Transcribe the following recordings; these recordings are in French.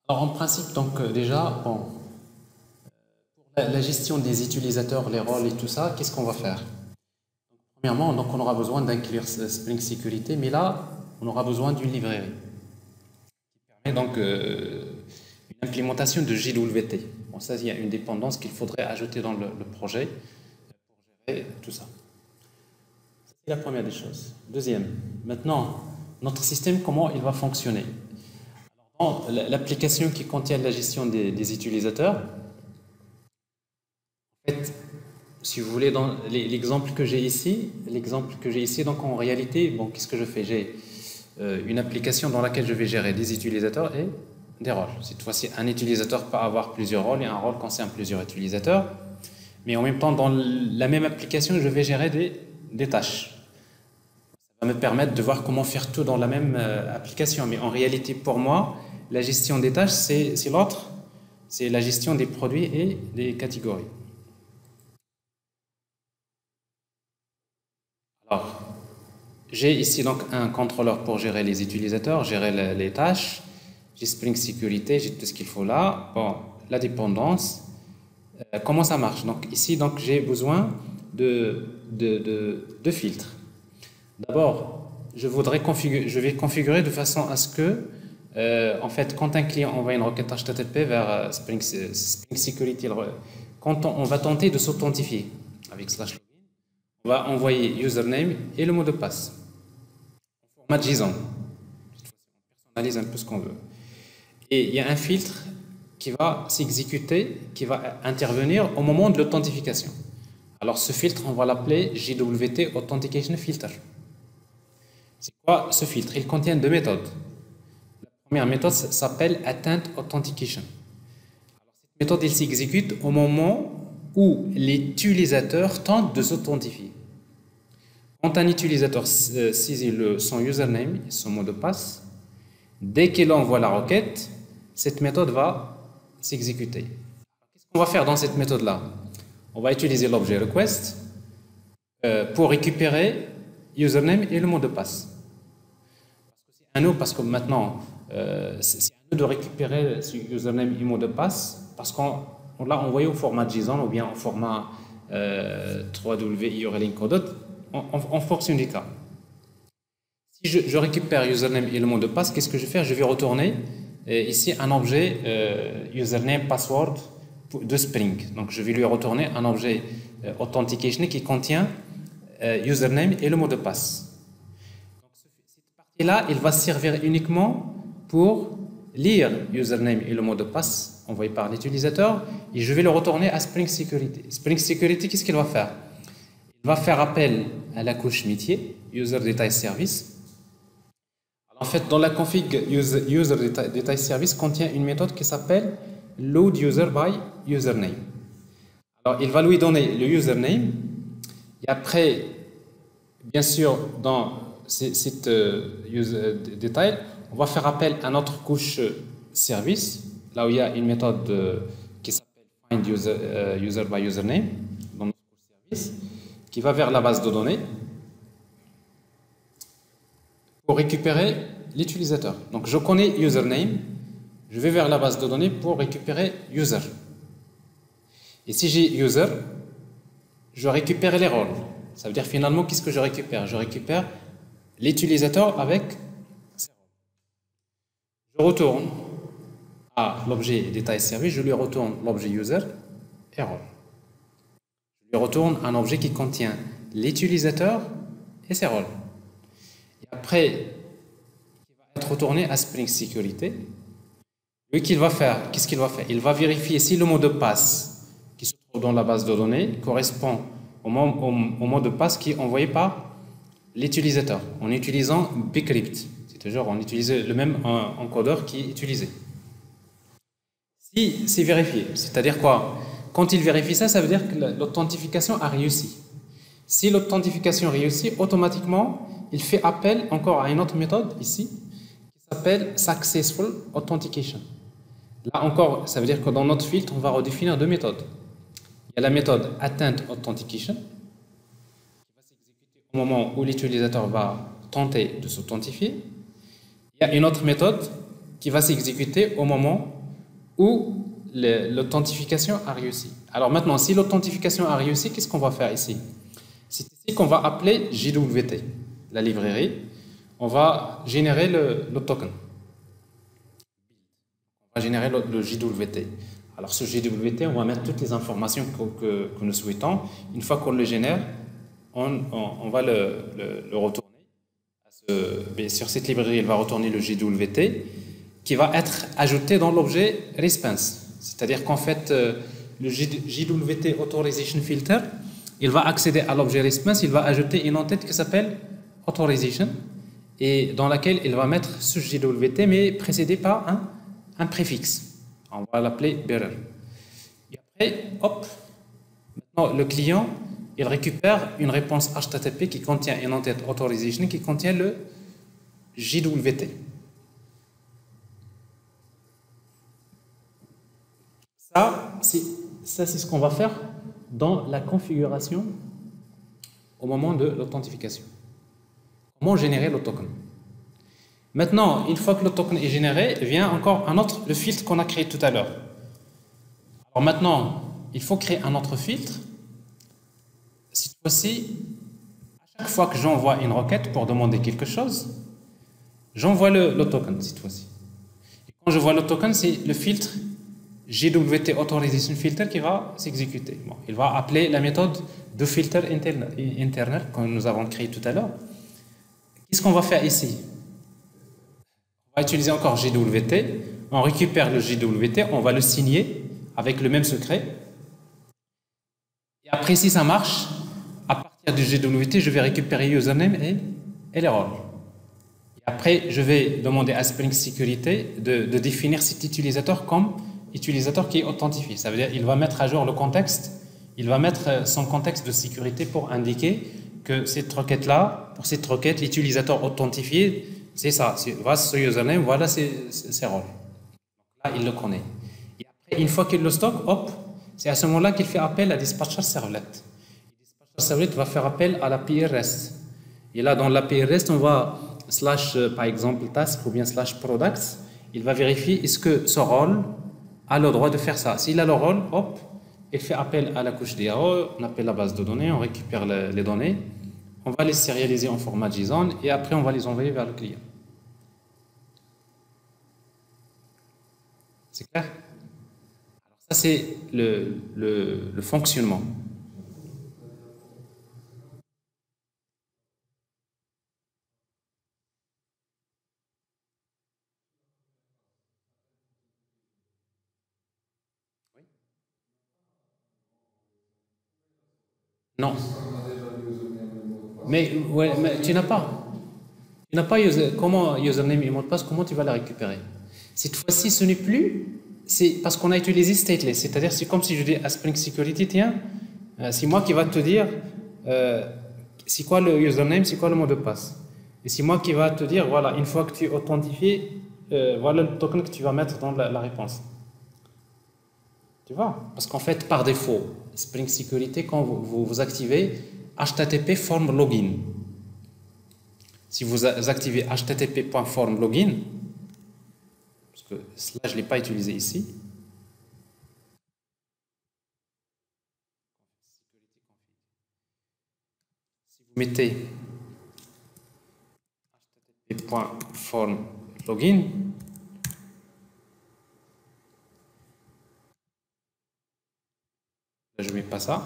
Alors en principe, donc déjà, bon, la gestion des utilisateurs, les rôles et tout ça, qu'est-ce qu'on va faire? Premièrement, donc on aura besoin d'inclure Spring Security, mais là, on aura besoin d'une librairie. Et donc une implémentation de JWT. Bon, ça, il y a une dépendance qu'il faudrait ajouter dans le projet pour gérer tout ça. C'est la première des choses. Deuxième, maintenant, notre système, comment il va fonctionner? Alors, dans l'application qui contient la gestion des utilisateurs, en fait, si vous voulez, dans l'exemple que j'ai ici, donc en réalité, bon, qu'est-ce que je fais? J'ai une application dans laquelle je vais gérer des utilisateurs et des rôles. Cette fois-ci, un utilisateur peut avoir plusieurs rôles et un rôle concerne plusieurs utilisateurs. Mais en même temps, dans la même application, je vais gérer des tâches. Ça va me permettre de voir comment faire tout dans la même application. Mais en réalité, pour moi, la gestion des tâches, c'est l'autre. C'est la gestion des produits et des catégories. Alors, j'ai ici donc un contrôleur pour gérer les utilisateurs, gérer les tâches. J'ai Spring Sécurité, j'ai tout ce qu'il faut là. Bon, la dépendance. Comment ça marche? Donc ici, donc j'ai besoin de filtres. D'abord, je vais configurer de façon à ce que, en fait, quand un client envoie une requête HTTP vers Spring Security, quand on va tenter de s'authentifier avec /login, on va envoyer username et le mot de passe en format JSON. Cette fois-ci, on personnalise un peu ce qu'on veut. Et il y a un filtre qui va s'exécuter, qui va intervenir au moment de l'authentification. Alors ce filtre, on va l'appeler JWT Authentication Filter. C'est quoi ce filtre? Il contient deux méthodes. La première méthode s'appelle Attempt Authentication. Alors, cette méthode, elle s'exécute au moment où l'utilisateur tente de s'authentifier. Quand un utilisateur saisit son username et son mot de passe, dès qu'il envoie la requête, cette méthode va s'exécuter. Qu'est-ce qu'on va faire dans cette méthode-là? On va utiliser l'objet request pour récupérer username et le mot de passe. Parce que maintenant, c'est à nous de récupérer ce username et mot de passe parce qu'on l'a envoyé au format JSON ou bien au format 3W URL encoded en fonction du cas. Si je récupère username et le mot de passe, qu'est-ce que je vais faire? Je vais retourner ici un objet username password de Spring. Donc je vais lui retourner un objet authentication qui contient username et le mot de passe. Donc cette partie-là, il va servir uniquement pour lire username et le mot de passe envoyé par l'utilisateur et je vais le retourner à Spring Security. Spring Security, qu'est-ce qu'il va faire? Il va faire appel à la couche métier, User Detail Service. En fait, dans la config user detail service contient une méthode qui s'appelle load user by username. Alors, il va lui donner le username et après, bien sûr, dans cette user detail, on va faire appel à notre couche service, là où il y a une méthode qui s'appelle find user by username dans notre couche service, qui va vers la base de données pour récupérer l'utilisateur. Donc je connais username, je vais vers la base de données pour récupérer user. Et si j'ai user, je récupère les rôles. Ça veut dire finalement qu'est-ce que je récupère? Je récupère l'utilisateur avec ses rôles. Je retourne à l'objet détail service, je lui retourne l'objet user et rôle. Je lui retourne un objet qui contient l'utilisateur et ses rôles. Et après, il va être retourné à Spring Sécurité. Lui, qu'est-ce qu'il va faire? Il va vérifier si le mot de passe qui se trouve dans la base de données correspond au mot de passe qui est envoyé par l'utilisateur en utilisant bcrypt. C'est-à-dire on utilise le même encodeur qui est utilisé. Si c'est vérifié, c'est-à-dire quoi? Quand il vérifie ça, ça veut dire que l'authentification a réussi. Si l'authentification réussit, automatiquement, il fait appel encore à une autre méthode ici qui s'appelle Successful Authentication. Là encore, ça veut dire que dans notre filtre, on va redéfinir deux méthodes. Il y a la méthode Attempt Authentication qui va s'exécuter au moment où l'utilisateur va tenter de s'authentifier. Il y a une autre méthode qui va s'exécuter au moment où l'authentification a réussi. Alors maintenant, si l'authentification a réussi, qu'est-ce qu'on va faire ici? C'est ici qu'on va appeler JWT, la librairie. On va générer le token. On va générer le JWT. Alors ce JWT, on va mettre toutes les informations que nous souhaitons. Une fois qu'on le génère, on va le retourner. Bien sûr, cette librairie, elle va retourner le JWT qui va être ajouté dans l'objet response. C'est-à-dire qu'en fait, le JWT Authorization Filter, il va accéder à l'objet response, il va ajouter une entête qui s'appelle Authorization et dans laquelle il va mettre ce JWT mais précédé par un préfixe. On va l'appeler bearer. Et après, hop, maintenant le client, il récupère une réponse HTTP qui contient une entête Authorization qui contient le JWT. Ça, c'est ce qu'on va faire dans la configuration au moment de l'authentification. Comment générer le token? Maintenant, une fois que le token est généré, vient encore un autre, le filtre qu'on a créé tout à l'heure. Alors maintenant, il faut créer un autre filtre. Cette fois-ci, à chaque fois que j'envoie une requête pour demander quelque chose, j'envoie le token cette fois-ci. Et quand je vois le token, c'est le filtre JWT Authorization Filter qui va s'exécuter. Bon, il va appeler la méthode de filter internal que nous avons créé tout à l'heure. Qu'est-ce qu'on va faire ici? On va utiliser encore JWT. On récupère le JWT, on va le signer avec le même secret. Et après, si ça marche, à partir du JWT, je vais récupérer username et les rôles. Et après, je vais demander à Spring Security de définir cet utilisateur comme utilisateur qui est authentifié. Ça veut dire qu'il va mettre à jour le contexte, il va mettre son contexte de sécurité pour indiquer que cette requête-là, pour cette requête, l'utilisateur authentifié, c'est ça, voilà ce username, voilà ses rôles. Là, il le connaît. Et après, une fois qu'il le stocke, hop, c'est à ce moment-là qu'il fait appel à Dispatcher Servlet. Dispatcher Servlet va faire appel à l'API REST. Et là, dans l'API REST, on va par exemple, task ou bien /products, il va vérifier est-ce que ce rôle a le droit de faire ça. S'il a le rôle, hop, il fait appel à la couche DAO, on appelle la base de données, on récupère les données, on va les sérialiser en format JSON et après on va les envoyer vers le client. C'est clair? Alors ça c'est le fonctionnement. Non. Mais tu n'as pas. Tu n'as pas comment username et mot de passe, comment tu vas la récupérer? Cette fois-ci, ce n'est plus, c'est parce qu'on a utilisé stateless, c'est-à-dire c'est comme si je dis à Spring Security, tiens, c'est moi qui va te dire c'est quoi le username, c'est quoi le mot de passe. Et c'est moi qui va te dire, voilà, une fois que tu es authentifié, voilà le token que tu vas mettre dans la réponse. Tu vois? Parce qu'en fait, par défaut, Spring Security, quand vous activez HTTP form login, si vous activez http.form login, parce que cela je ne l'ai pas utilisé ici, si vous mettez http.form login, je ne mets pas ça.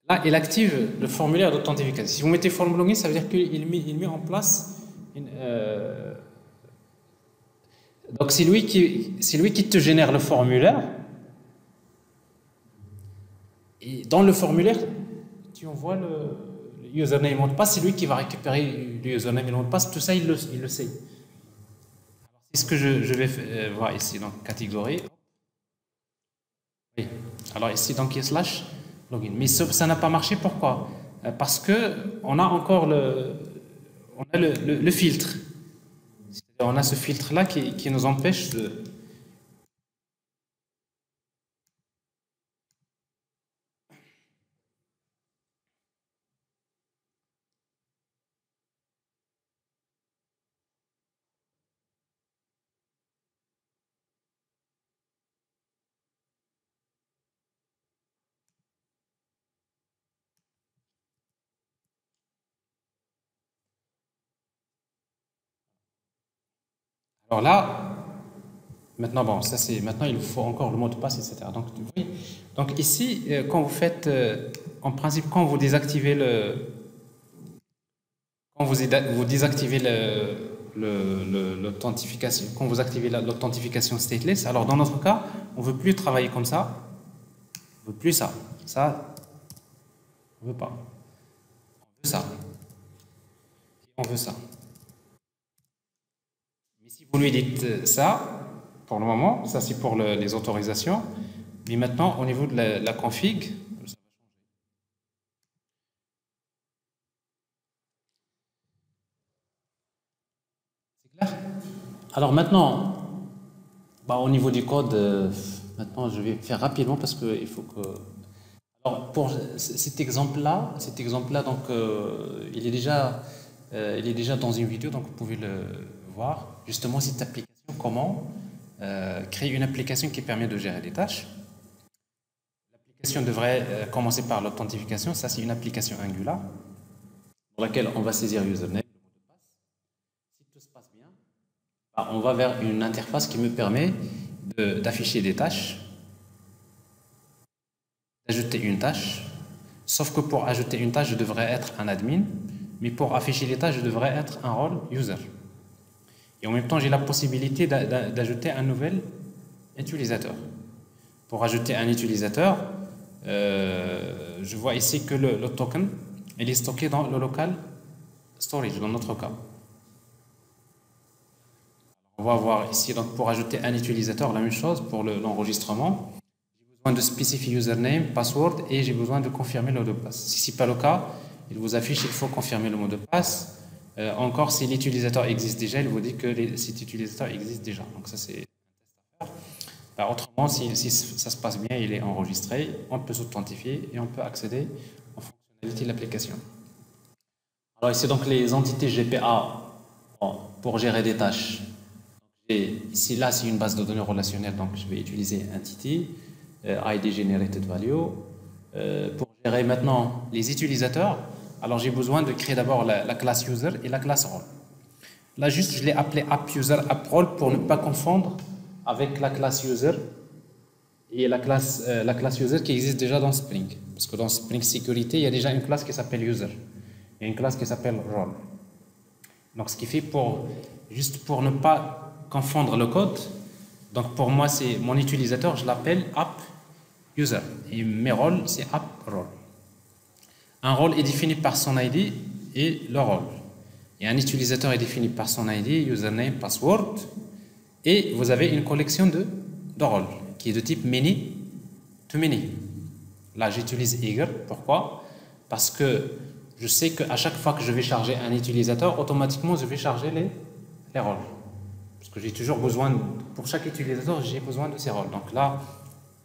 Là, il active le formulaire d'authentification. Si vous mettez form login, ça veut dire qu'il met en place donc c'est lui qui te génère le formulaire. Et dans le formulaire, tu envoies le username et le mot de passe, c'est lui qui va récupérer le username et le mot de passe. Tout ça, il le sait. C'est ce que je vais voir ici, donc catégorie. Oui. Alors ici, donc il y a slash login. Mais ça n'a pas marché, pourquoi? Parce que on a encore le filtre. On a ce filtre-là qui nous empêche de... Alors là, maintenant, bon, ça c'est maintenant il vous faut encore le mot de passe, etc. Donc, oui. Donc ici, quand vous faites, en principe, quand vous désactivez vous désactivez l'authentification, quand vous activez l'authentification stateless, alors dans notre cas, on ne veut plus travailler comme ça, on ne veut plus ça. Ça, on ne veut pas. On veut ça. On veut ça. Mais si vous lui dites ça, pour le moment, ça c'est pour les autorisations, mais maintenant au niveau de la config, c'est clair? Alors maintenant, bah, au niveau du code, maintenant je vais faire rapidement parce qu'il faut que. Alors pour cet exemple-là, donc il est déjà dans une vidéo, donc vous pouvez le voir. Justement, cette application, comment créer une application qui permet de gérer des tâches. L'application devrait commencer par l'authentification. Ça, c'est une application Angular dans laquelle on va saisir username. Si tout se passe bien, bah, on va vers une interface qui me permet d'afficher des tâches, d'ajouter une tâche. Sauf que pour ajouter une tâche, je devrais être un admin, mais pour afficher les tâches, je devrais être un rôle user. Et en même temps, j'ai la possibilité d'ajouter un nouvel utilisateur. Pour ajouter un utilisateur, je vois ici que le token il est stocké dans le local storage, dans notre cas. On va voir ici, donc pour ajouter un utilisateur, la même chose pour l'enregistrement. J'ai besoin de spécifier username, password et j'ai besoin de confirmer le mot de passe. Si ce n'est pas le cas, il vous affiche qu'il faut confirmer le mot de passe. Encore, si l'utilisateur existe déjà, il vous dit que cet utilisateur existe déjà. Donc ça, c'est un test à faire. Bah, autrement, si ça se passe bien, il est enregistré, on peut s'authentifier et on peut accéder aux fonctionnalités de l'application. Alors ici, donc, les entités GPA pour gérer des tâches. Et ici, là, c'est une base de données relationnelle, donc je vais utiliser entity, ID generated value. Pour gérer maintenant les utilisateurs, alors j'ai besoin de créer d'abord la classe user et la classe role. Là, juste, je l'ai appelé app user, app role pour ne pas confondre avec la classe user et la classe user qui existe déjà dans Spring. Parce que dans Spring Security, il y a déjà une classe qui s'appelle user et une classe qui s'appelle role. Donc, ce qui fait juste pour ne pas confondre le code, donc pour moi, c'est mon utilisateur, je l'appelle app user et mes rôles, c'est app role. Un rôle est défini par son ID et le rôle. Et un utilisateur est défini par son ID, username, password. Et vous avez une collection de rôles qui est de type many to many. Là, j'utilise eager. Pourquoi? Parce que je sais qu'à chaque fois que je vais charger un utilisateur, automatiquement, je vais charger les rôles. Parce que j'ai toujours besoin, pour chaque utilisateur, j'ai besoin de ces rôles. Donc là,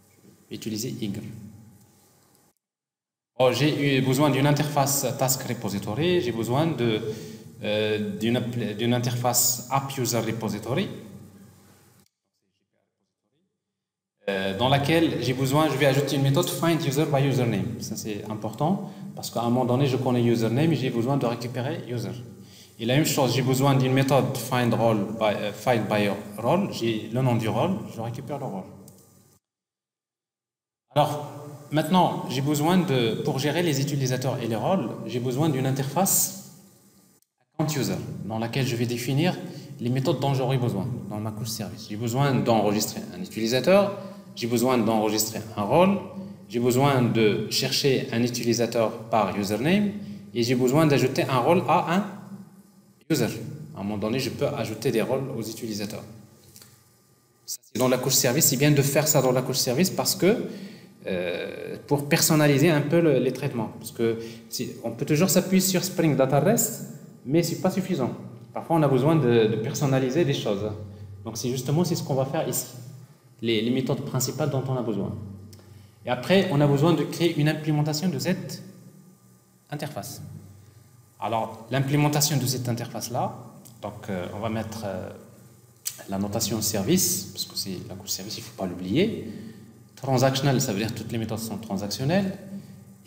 je vais utiliser eager. Oh, j'ai eu besoin d'une interface task repository, j'ai besoin d'une interface app user repository dans laquelle je vais ajouter une méthode find user by username. Ça c'est important parce qu'à un moment donné je connais username et j'ai besoin de récupérer user. Et la même chose, j'ai besoin d'une méthode find by role, j'ai le nom du rôle, je récupère le rôle. Alors maintenant, j'ai besoin pour gérer les utilisateurs et les rôles, j'ai besoin d'une interface account user dans laquelle je vais définir les méthodes dont j'aurai besoin dans ma couche service. J'ai besoin d'enregistrer un utilisateur, j'ai besoin d'enregistrer un rôle, j'ai besoin de chercher un utilisateur par username et j'ai besoin d'ajouter un rôle à un user. À un moment donné, je peux ajouter des rôles aux utilisateurs. Ça, c'est dans la couche service, c'est bien de faire ça dans la couche service parce que pour personnaliser un peu les traitements. Parce que on peut toujours s'appuyer sur Spring Data REST, mais ce n'est pas suffisant. Parfois, on a besoin de personnaliser des choses. Donc, c'est ce qu'on va faire ici. Les méthodes principales dont on a besoin. Et après, on a besoin de créer une implémentation de cette interface. Alors, l'implémentation de cette interface-là, donc on va mettre la notation service, parce que c'est la couche service, il ne faut pas l'oublier. Transactional, ça veut dire que toutes les méthodes sont transactionnelles.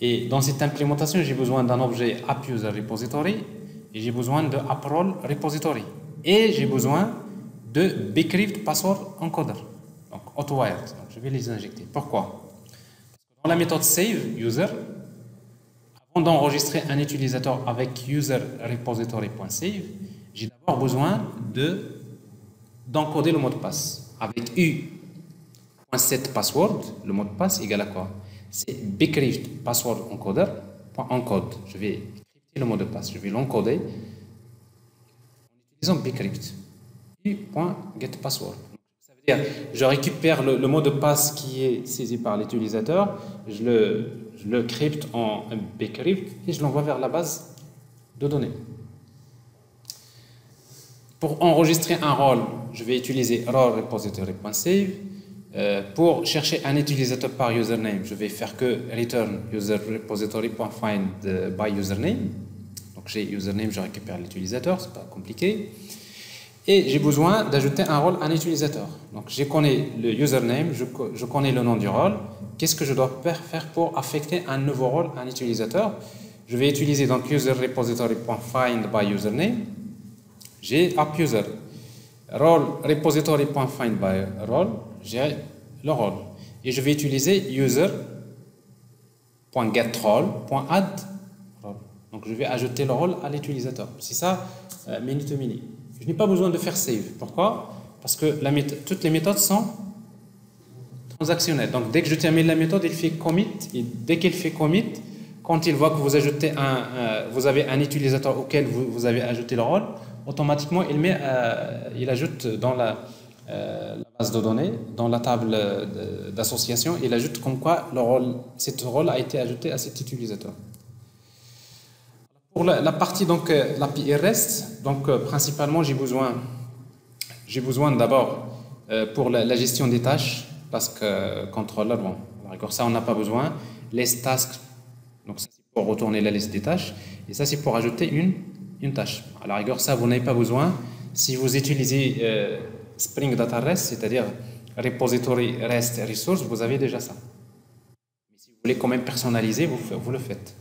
Et dans cette implémentation, j'ai besoin d'un objet AppUserRepository et j'ai besoin de AppRole Repository. Et j'ai besoin de Bcrypt Password Encoder, donc AutoWired. Donc, je vais les injecter. Pourquoi? Dans la méthode save user, avant d'enregistrer un utilisateur avec user repository.save, j'ai d'abord besoin d'encoder le mot de passe. Avec u.set password, le mot de passe égale à quoi? C'est Bcrypt Password Encoder.encode. Je vais crypter le mot de passe, je vais l'encoder en utilisant Bcrypt. u.getPassword. Ça veut dire, je récupère le mot de passe qui est saisi par l'utilisateur, je le crypte en Bcrypt et je l'envoie vers la base de données. Pour enregistrer un rôle, je vais utiliser role repository.save. Pour chercher un utilisateur par username, je vais faire que return user repository.find by username. Donc j'ai username, je récupère l'utilisateur, c'est pas compliqué. Et j'ai besoin d'ajouter un rôle à un utilisateur. Donc je connais le username, je connais le nom du rôle. Qu'est-ce que je dois faire pour affecter un nouveau rôle à un utilisateur? Je vais utiliser donc user repository.find by username. J'ai AppUser. Role repository.find by role, j'ai le rôle. Et je vais utiliser user.getRole.add role. Donc je vais ajouter le rôle à l'utilisateur. C'est ça, mini to mini. Je n'ai pas besoin de faire save. Pourquoi? Parce que toutes les méthodes sont transactionnelles. Donc dès que je termine la méthode, il fait commit. Et dès qu'il fait commit, quand il voit que vous ajoutez vous avez un utilisateur auquel vous avez ajouté le rôle, automatiquement il ajoute dans la base de données, dans la table d'association, il ajoute comme quoi ce rôle a été ajouté à cet utilisateur. Pour la partie donc l'API REST, donc principalement j'ai besoin d'abord pour la gestion des tâches, task controller, bon, d'accord, ça on n'a pas besoin. Les tasks, donc ça c'est pour retourner la liste des tâches, et ça c'est pour ajouter une tâche. À la rigueur, ça vous n'avez pas besoin si vous utilisez Spring Data REST, c'est-à-dire Repository REST Resource, vous avez déjà ça. Mais si vous voulez quand même personnaliser, vous le faites.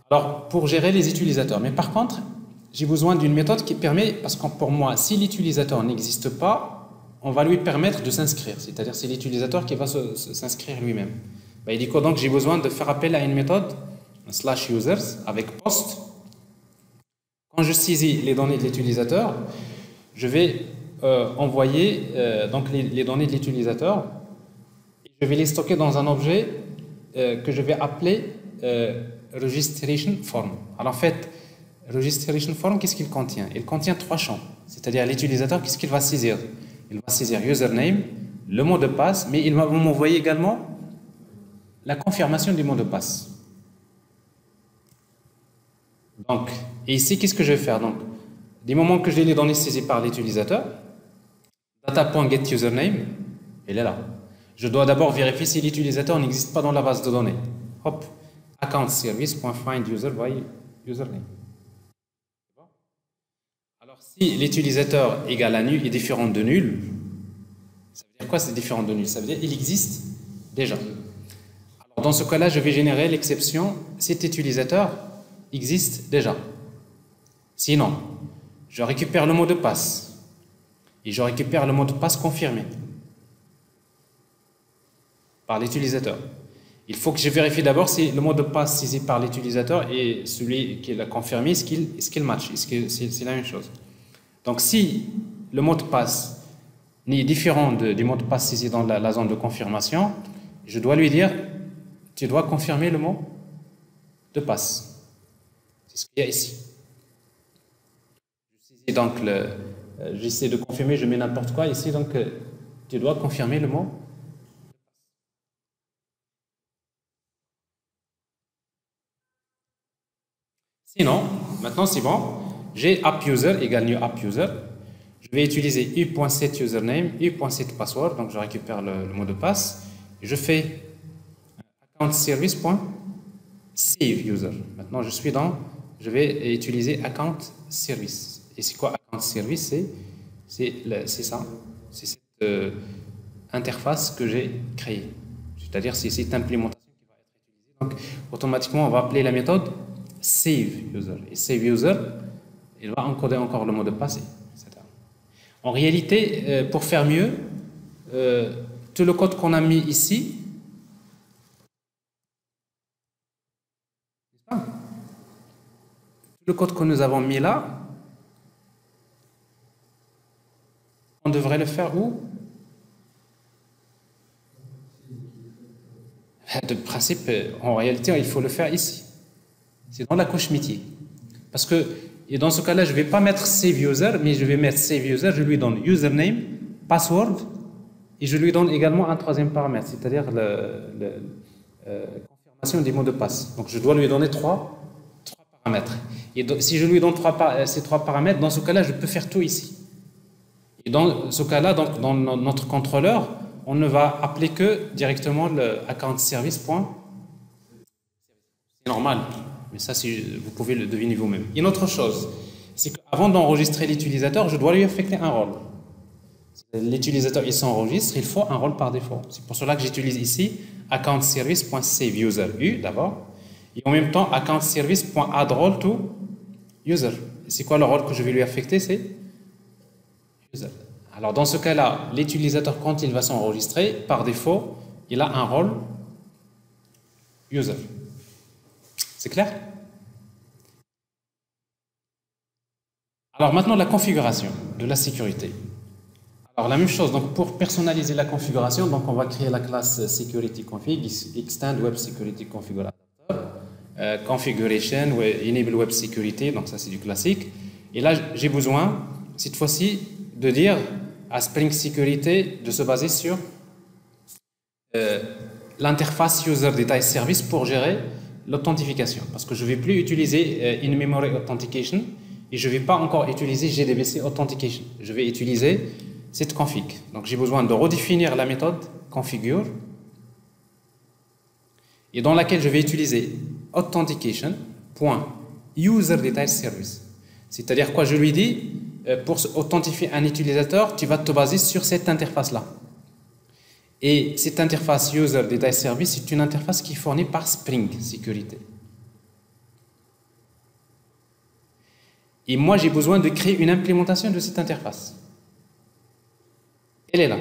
Alors, pour gérer les utilisateurs, mais par contre, j'ai besoin d'une méthode qui permet, parce que pour moi, si l'utilisateur n'existe pas, on va lui permettre de s'inscrire, c'est-à-dire c'est l'utilisateur qui va s'inscrire lui-même. Ben, il dit quoi? Donc j'ai besoin de faire appel à une méthode /users avec post. Quand je saisis les données de l'utilisateur, je vais envoyer donc les données de l'utilisateur et je vais les stocker dans un objet que je vais appeler registration form. Alors en fait, registration form, qu'est-ce qu'il contient? Il contient 3 champs, c'est-à-dire l'utilisateur, qu'est-ce qu'il va saisir? Il va saisir username, le mot de passe, mais il va m'envoyer également la confirmation du mot de passe. Donc, et ici, qu'est-ce que je vais faire? Donc, du moment que j'ai les données saisies par l'utilisateur, data.getUsername, elle est là. Je dois d'abord vérifier si l'utilisateur n'existe pas dans la base de données. Hop, accountService.findUser by username. Alors, si l'utilisateur égale à nul est différent de nul, ça veut dire quoi c'est différent de nul? Ça veut dire qu'il existe déjà. Alors, dans ce cas-là, je vais générer l'exception cet utilisateur existe déjà. Sinon, je récupère le mot de passe et je récupère le mot de passe confirmé par l'utilisateur. Il faut que je vérifie d'abord si le mot de passe saisi par l'utilisateur et celui qui l'a confirmé, est-ce qu'il match, est-ce que c'est la même chose. Donc si le mot de passe n'est différent du mot de passe saisi dans la zone de confirmation, je dois lui dire, tu dois confirmer le mot de passe. C'est ce qu'il y a ici. Donc j'essaie de confirmer, je mets n'importe quoi ici, donc tu dois confirmer le mot. Sinon, maintenant c'est bon, j'ai AppUser égale new AppUser. Je vais utiliser u.set username, u.set password, donc je récupère le mot de passe. Et je fais accountService.save user. Maintenant je vais utiliser account service. Et c'est quoi account service? C'est ça, c'est cette interface que j'ai créée. C'est-à-dire c'est cette implémentation qui va être utilisée. Donc automatiquement on va appeler la méthode save user. Et save user, il va encoder encore le mot de passe, etc. En réalité, pour faire mieux, tout le code qu'on a mis ici, le code que nous avons mis là, on devrait le faire où? De principe, en réalité, il faut le faire ici. C'est dans la couche métier. Parce que, et dans ce cas-là, je ne vais pas mettre save user, mais je vais mettre save user, je lui donne username, password, et je lui donne également un troisième paramètre, c'est-à-dire la confirmation des mots de passe. Donc je dois lui donner trois paramètres. Et donc, si je lui donne ces trois paramètres, dans ce cas-là, je peux faire tout ici. Et dans ce cas-là, donc, dans notre contrôleur, on ne va appeler que directement le account service. C'est normal, mais ça, vous pouvez le deviner vous-même. Une autre chose, c'est qu'avant d'enregistrer l'utilisateur, je dois lui affecter un rôle. L'utilisateur, il s'enregistre, il faut un rôle par défaut. C'est pour cela que j'utilise ici account service.saveUser U d'abord, et en même temps account service.addRole to user. C'est quoi le rôle que je vais lui affecter? C'est user. Alors dans ce cas-là, l'utilisateur, quand il va s'enregistrer, par défaut, il a un rôle user. C'est clair? Alors maintenant, la configuration de la sécurité. Alors la même chose, donc pour personnaliser la configuration, donc on va créer la classe security config, extend web security configurator, configuration, enable web security, donc ça c'est du classique. Et là j'ai besoin, cette fois-ci, de dire à Spring Security de se baser sur l'interface user detail service pour gérer l'authentification. Parce que je ne vais plus utiliser in-memory authentication et je ne vais pas encore utiliser JDBC authentication. Je vais utiliser cette config. Donc j'ai besoin de redéfinir la méthode configure et dans laquelle je vais utiliser authentication.userDetailService. C'est-à-dire quoi? Je lui dis pour authentifier un utilisateur, tu vas te baser sur cette interface-là. Et cette interface userDetailService, c'est une interface qui est fournie par Spring Security. Et moi, j'ai besoin de créer une implémentation de cette interface. Elle est là.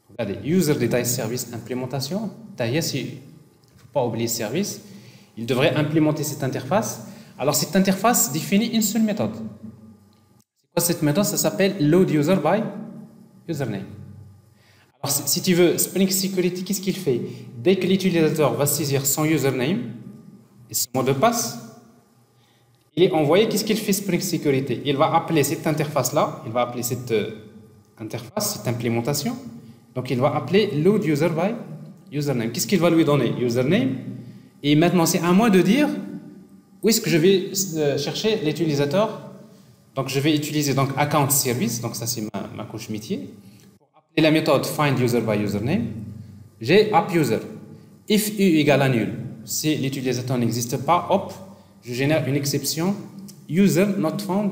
Regardez, userDetailService implémentation. D'ailleurs, il ne faut pas oublier service. Il devrait implémenter cette interface. Alors, cette interface définit une seule méthode. C'est quoi cette méthode? Ça s'appelle loadUser by username. Alors, si tu veux, Spring Security, qu'est-ce qu'il fait? Dès que l'utilisateur va saisir son username et son mot de passe, il est envoyé. Qu'est-ce qu'il fait Spring Security? Il va appeler cette interface-là, il va appeler cette interface, cette implémentation. Donc, il va appeler loadUser by username. Qu'est-ce qu'il va lui donner? Username. Et maintenant, c'est à moi de dire où est-ce que je vais chercher l'utilisateur. Donc, je vais utiliser donc account service, donc ça c'est ma couche métier. Pour appeler la méthode find user by username, j'ai appUser. If u égale à nul, si l'utilisateur n'existe pas, hop, je génère une exception user not found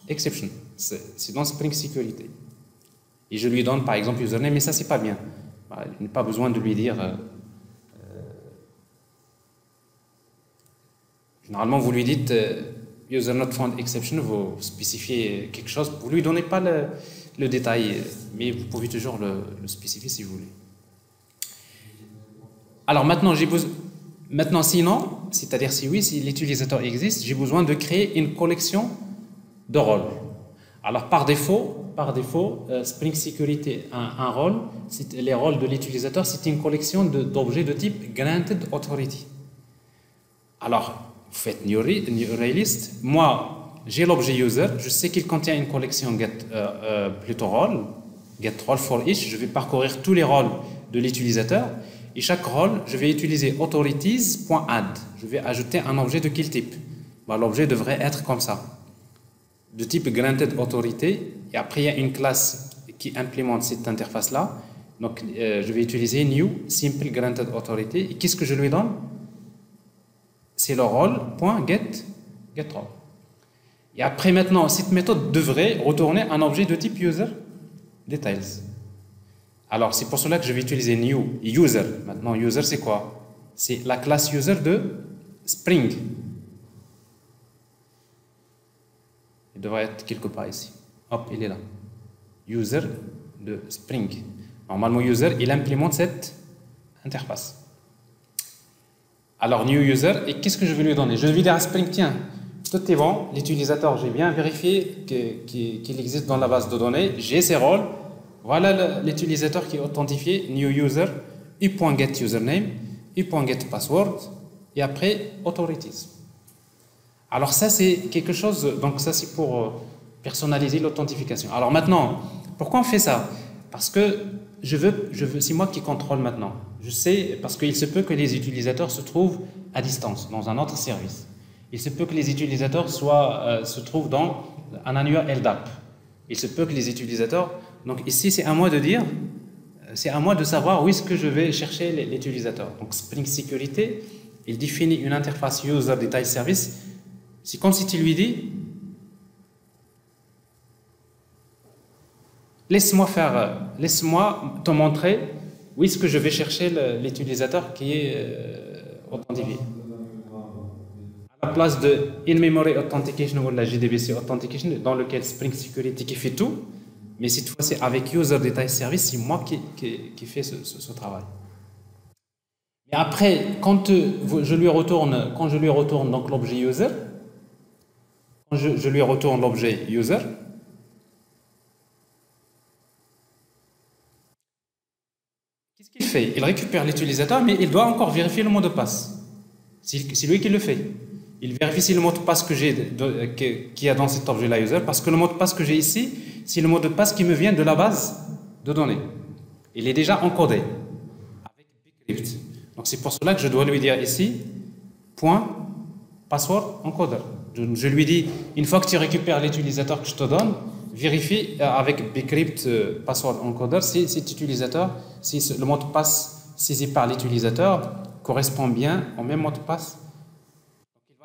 exception. C'est dans Spring Security. Et je lui donne par exemple username, mais ça c'est pas bien. Il n'y a pas besoin de lui dire. Généralement, vous lui dites user not found exception, vous spécifiez quelque chose, vous ne lui donnez pas le détail, mais vous pouvez toujours le spécifier si vous voulez. Alors maintenant, sinon, c'est-à-dire si oui, si l'utilisateur existe, j'ai besoin de créer une collection de rôles. Alors par défaut, Spring Security a un rôle, les rôles de l'utilisateur, c'est une collection d'objets de type granted authority. Alors, vous faites new arraylist. Moi, j'ai l'objet user. Je sais qu'il contient une collection role, get role for each. Je vais parcourir tous les rôles de l'utilisateur. Et chaque rôle, je vais utiliser authorities.add. Je vais ajouter un objet de quel type? L'objet devrait être comme ça, de type granted authority. Et après, il y a une classe qui implémente cette interface-là. Donc, je vais utiliser new simple granted authority. Et qu'est-ce que je lui donne? C'est le role.getRole. Et après, maintenant, cette méthode devrait retourner un objet de type userDetails. Alors, c'est pour cela que je vais utiliser new user. Maintenant, user, c'est quoi? C'est la classe user de Spring. devrait être quelque part ici. Hop, il est là. User de Spring. Normalement, user, il implémente cette interface. Alors, new user, et qu'est-ce que je vais lui donner? Je vais dire à Spring, tiens, tout est bon, l'utilisateur, j'ai bien vérifié qu'il existe dans la base de données, j'ai ses rôles, voilà l'utilisateur qui est authentifié, new user, u.get username, u.get password, et après, authorities. Alors ça, c'est quelque chose, donc ça, c'est pour personnaliser l'authentification. Alors maintenant, pourquoi on fait ça? Parce que c'est moi qui contrôle maintenant. Je sais, parce qu'il se peut que les utilisateurs se trouvent à distance, dans un autre service. Il se peut que les utilisateurs se trouvent dans un annuaire LDAP. Il se peut que les utilisateurs... Donc ici, c'est à moi de dire, c'est à moi de savoir où est-ce que je vais chercher l'utilisateur. Donc Spring Sécurité, il définit une interface User Detail Service. C'est comme si tu lui dis, laisse-moi te montrer où est-ce que je vais chercher l'utilisateur qui est authentifié. À la place de In-Memory Authentication ou la JDBC Authentication, dans lequel Spring Security qui fait tout, mais cette fois c'est avec User Detail Service, c'est moi qui fais ce travail. Et après, quand je lui retourne donc l'objet User, quand je lui retourne l'objet User, qu'est-ce qu'il fait? Il récupère l'utilisateur, mais il doit encore vérifier le mot de passe. C'est lui qui le fait. Il vérifie si le mot de passe que j'ai, qu'il y a dans cet objet-là user, parce que le mot de passe que j'ai ici, c'est le mot de passe qui me vient de la base de données. Il est déjà encodé avec bcrypt. Donc c'est pour cela que je dois lui dire ici, point password encoder. Je lui dis, une fois que tu récupères l'utilisateur que je te donne, vérifie avec bcrypt password encoder si cet utilisateur, si le mot de passe saisi par l'utilisateur correspond bien au même mot de passe.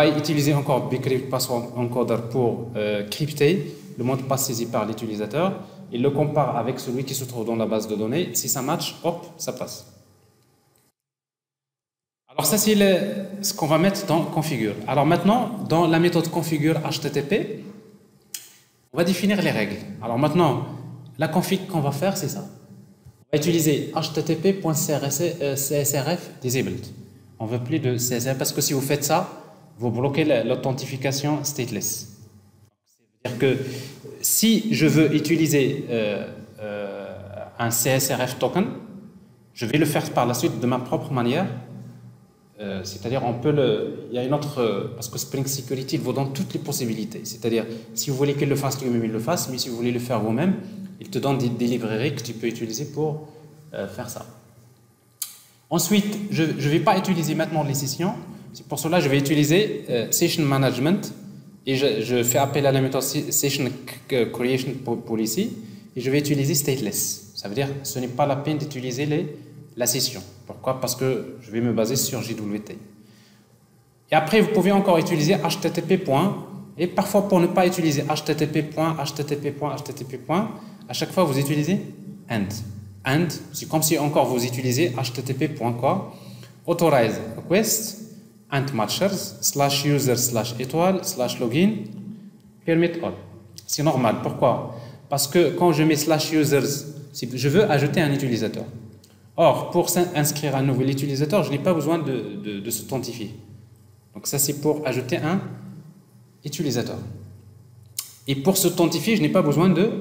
Il va utiliser encore bcrypt password encoder pour crypter le mot de passe saisi par l'utilisateur. Il le compare avec celui qui se trouve dans la base de données. Si ça match, hop, ça passe. Alors ça, c'est ce qu'on va mettre dans configure. Alors maintenant, dans la méthode configure HTTP, on va définir les règles. Alors maintenant, la config qu'on va faire, c'est ça. On va utiliser http.csrf disabled. On ne veut plus de CSRF parce que si vous faites ça, vous bloquez l'authentification stateless. C'est-à-dire que si je veux utiliser un CSRF token, je vais le faire par la suite de ma propre manière. C'est-à-dire, il y a une autre, parce que Spring Security il vous donne toutes les possibilités. C'est-à-dire, si vous voulez qu'il le fasse lui-même, il le fasse, mais si vous voulez le faire vous-même, il te donne des librairies que tu peux utiliser pour faire ça. Ensuite, je ne vais pas utiliser maintenant les sessions. C'est pour cela que je vais utiliser Session Management et je fais appel à la méthode Session Creation Policy et je vais utiliser Stateless. Ça veut dire que ce n'est pas la peine d'utiliser la session. Pourquoi? Parce que je vais me baser sur JWT. Et après, vous pouvez encore utiliser HTTP. Et parfois, pour ne pas utiliser HTTP, à chaque fois, vous utilisez AND. AND, c'est comme si encore vous utilisez HTTP. Authorize request, AND matchers, /user, /étoile, /login, permit all. C'est normal. Pourquoi? Parce que quand je mets /users, je veux ajouter un utilisateur. Or, pour inscrire un nouvel utilisateur, je n'ai pas besoin de s'authentifier. Donc ça, c'est pour ajouter un utilisateur. Et pour s'authentifier, je n'ai pas besoin de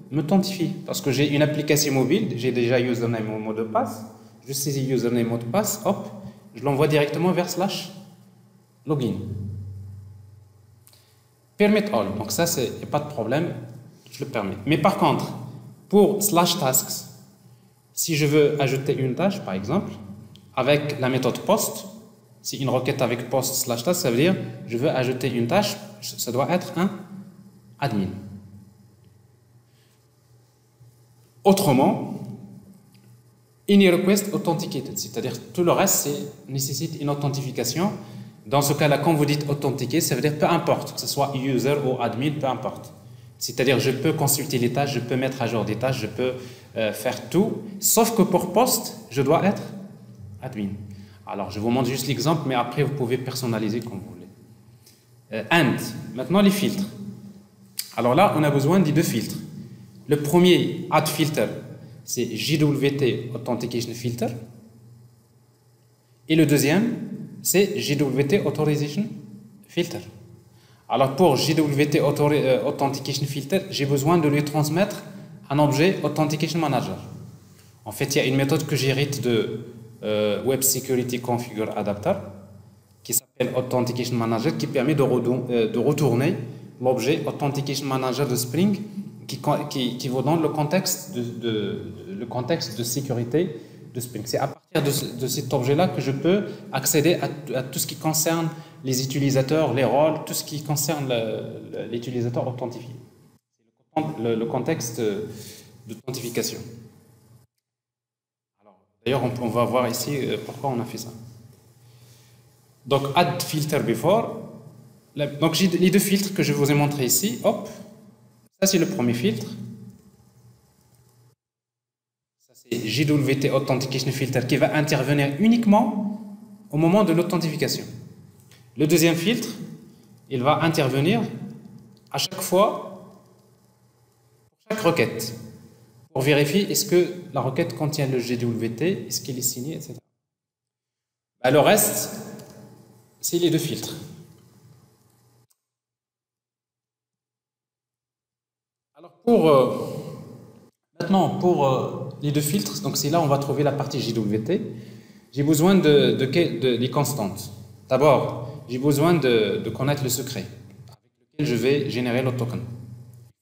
m'authentifier. Parce que j'ai une application mobile, j'ai déjà username et mot de passe. Je saisis username et mot de passe, hop, je l'envoie directement vers /login. Permit all. Donc ça, il n'y a pas de problème, je le permets. Mais par contre, pour /tasks, si je veux ajouter une tâche, par exemple, avec la méthode post, si une requête avec post /task, ça veut dire je veux ajouter une tâche, ça doit être un admin. Autrement, any request authenticated, c'est-à-dire tout le reste nécessite une authentification. Dans ce cas-là, quand vous dites authentiqué, ça veut dire peu importe, que ce soit user ou admin, peu importe. C'est-à-dire je peux consulter les tâches, je peux mettre à jour des tâches, je peux faire tout, sauf que pour poste, je dois être admin. Alors, je vous montre juste l'exemple, mais après, vous pouvez personnaliser comme vous voulez. And, maintenant les filtres. Alors là, on a besoin des deux filtres. Le premier, add filter, c'est JWT Authentication Filter. Et le deuxième, c'est JWT Authorization Filter. Alors pour JWT Authentication Filter, j'ai besoin de lui transmettre un objet Authentication Manager. En fait, il y a une méthode que j'hérite de Web Security Configure Adapter qui s'appelle Authentication Manager, qui permet de retourner l'objet Authentication Manager de Spring qui vous donne le contexte de sécurité de Spring. C'est à partir de cet objet-là que je peux accéder à tout ce qui concerne les utilisateurs, les rôles, tout ce qui concerne l'utilisateur authentifié. C'est le contexte d'authentification. D'ailleurs, on va voir ici pourquoi on a fait ça. Donc, add filter before. Donc, j'ai les deux filtres que je vous ai montrés ici. Hop, ça c'est le premier filtre. Ça c'est JWT Authentication Filter qui va intervenir uniquement au moment de l'authentification. Le deuxième filtre, il va intervenir à chaque fois, pour chaque requête, pour vérifier est-ce que la requête contient le JWT, est-ce qu'il est signé, etc. Le reste, c'est les deux filtres. Alors maintenant, pour les deux filtres, donc c'est là où on va trouver la partie JWT, j'ai besoin des constantes. D'abord, j'ai besoin de connaître le secret avec lequel je vais générer le token. Il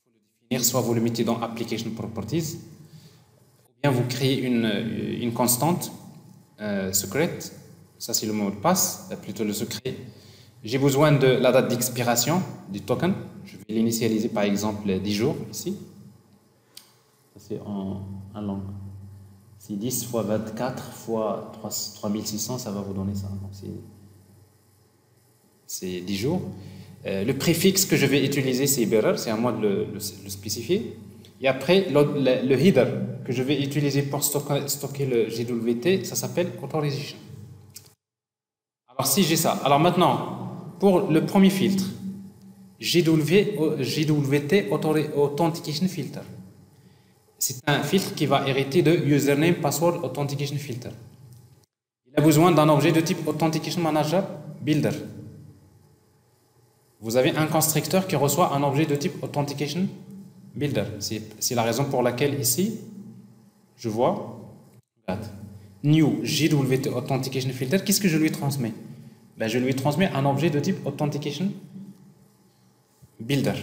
faut le définir, soit vous le mettez dans Application Properties, ou bien vous créez une constante secrète, ça c'est le mot de passe, plutôt le secret. J'ai besoin de la date d'expiration du token, je vais l'initialiser par exemple 10 jours ici. Ça c'est en langue. C'est 10 fois 24 fois 3600, ça va vous donner ça. Donc c'est 10 jours. Le préfixe que je vais utiliser, c'est bearer, c'est à moi de le spécifier. Et après, le header que je vais utiliser pour stocker le JWT, ça s'appelle authorization. Alors si j'ai ça, alors maintenant, pour le premier filtre, JWT Authentication Filter. C'est un filtre qui va hériter de Username Password Authentication Filter. Il a besoin d'un objet de type Authentication Manager Builder. Vous avez un constructeur qui reçoit un objet de type Authentication Builder. C'est la raison pour laquelle ici, je vois, New JWT Authentication Filter, qu'est-ce que je lui transmets? Je lui transmets un objet de type Authentication Builder.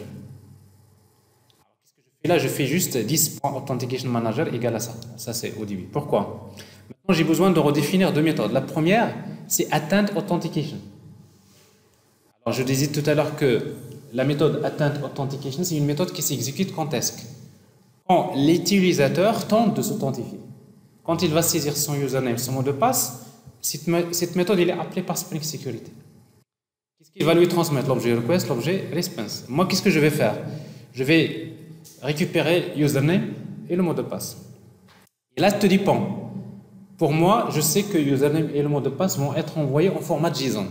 Et là, je fais juste 10.Authentication Manager égale à ça. Ça, c'est au début. Pourquoi? Maintenant, j'ai besoin de redéfinir deux méthodes. La première, c'est Attend Authentication. Alors, je disais tout à l'heure que la méthode Attend Authentication, c'est une méthode qui s'exécute quand est-ce que? Quand l'utilisateur tente de s'authentifier. Quand il va saisir son username, son mot de passe, cette méthode elle est appelée par Spring Security. Qu'est-ce qu'il va lui transmettre? L'objet request, l'objet response. Moi, qu'est-ce que je vais faire? Je vais récupérer username et le mot de passe. Et là, tout dépend. Pour moi, je sais que username et le mot de passe vont être envoyés en format JSON.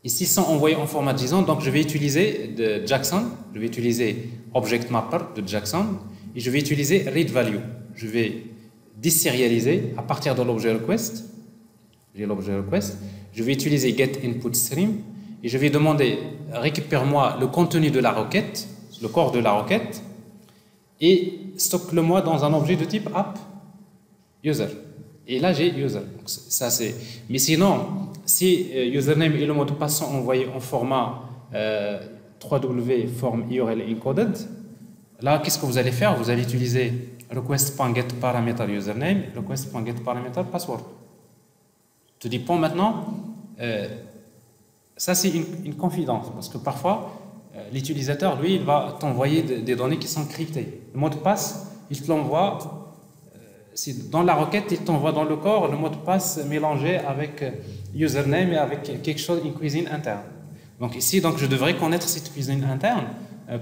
Ici, sont envoyés en format JSON, donc je vais utiliser de Jackson, je vais utiliser Object Mapper de Jackson, et je vais utiliser Read Value. Je vais désérialiser à partir de l'objet request. J'ai l'objet request. Je vais utiliser Get Input Stream, et je vais demander, récupère-moi le contenu de la requête, le corps de la requête, et stocke-le-moi dans un objet de type app user. Et là, j'ai user. Donc, ça, c'est... Mais sinon, si username et le mot de passe sont envoyés en format 3W form URL encoded, là, qu'est-ce que vous allez faire? Vous allez utiliser request.getParameter username, request.getParameter password. Tout dépend maintenant. Ça, c'est une confidence, parce que parfois, l'utilisateur, lui, il va t'envoyer des données qui sont cryptées. Le mot de passe, il te l'envoie, dans la requête, il t'envoie dans le corps le mot de passe mélangé avec username et avec quelque chose, une cuisine interne. Donc ici, je devrais connaître cette cuisine interne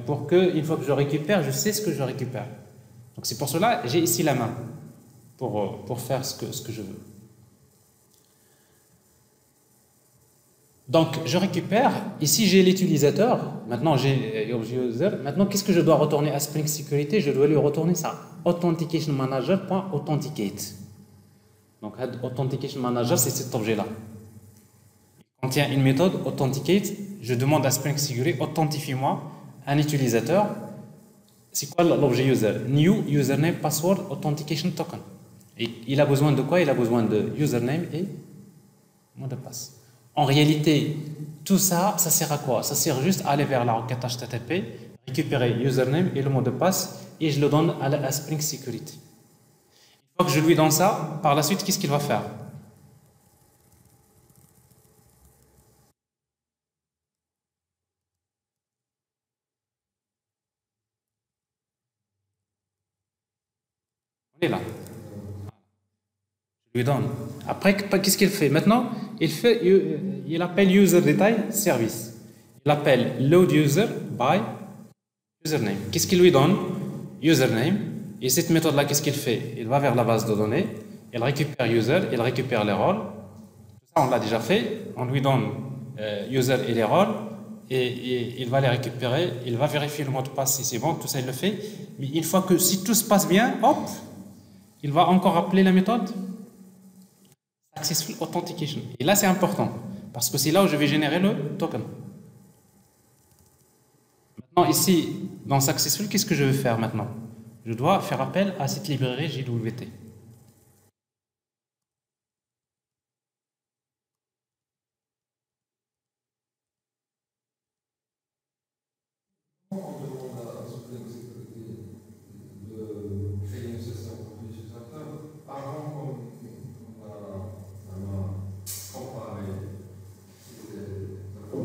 pour que, une fois que je récupère, je sais ce que je récupère. Donc c'est pour cela j'ai ici la main pour faire ce que je veux. Donc, je récupère. Ici, j'ai l'utilisateur. Maintenant, j'ai user. Maintenant, qu'est-ce que je dois retourner à Spring Security? Je dois lui retourner ça. Authentication Manager.authenticate. Donc, Authentication Manager, c'est cet objet-là. Il contient une méthode authenticate. Je demande à Spring Security, authentifie-moi un utilisateur. C'est quoi l'objet user? New username password authentication token. Et il a besoin de quoi? Il a besoin de username et mot de passe. En réalité, tout ça, ça sert à quoi? Ça sert juste à aller vers la requête HTTP, récupérer username et le mot de passe, et je le donne à Spring Security. Une fois que je lui donne ça, par la suite, qu'est-ce qu'il va faire? On est là. Je lui donne. Après, qu'est-ce qu'il fait? Maintenant, il appelle user detail service. Il appelle load user by username. Qu'est-ce qu'il lui donne? Username. Et cette méthode-là, qu'est-ce qu'il fait? Il va vers la base de données, il récupère user, il récupère les rôles. Tout ça, on l'a déjà fait. On lui donne user et les rôles, et il va les récupérer, il va vérifier le mot de passe si c'est bon, tout ça, il le fait. Mais une fois que, si tout se passe bien, hop, il va encore appeler la méthode Successful Authentication. Et là, c'est important, parce que c'est là où je vais générer le token. Maintenant, ici, dans Successful, qu'est-ce que je vais faire maintenant? Je dois faire appel à cette librairie JWT.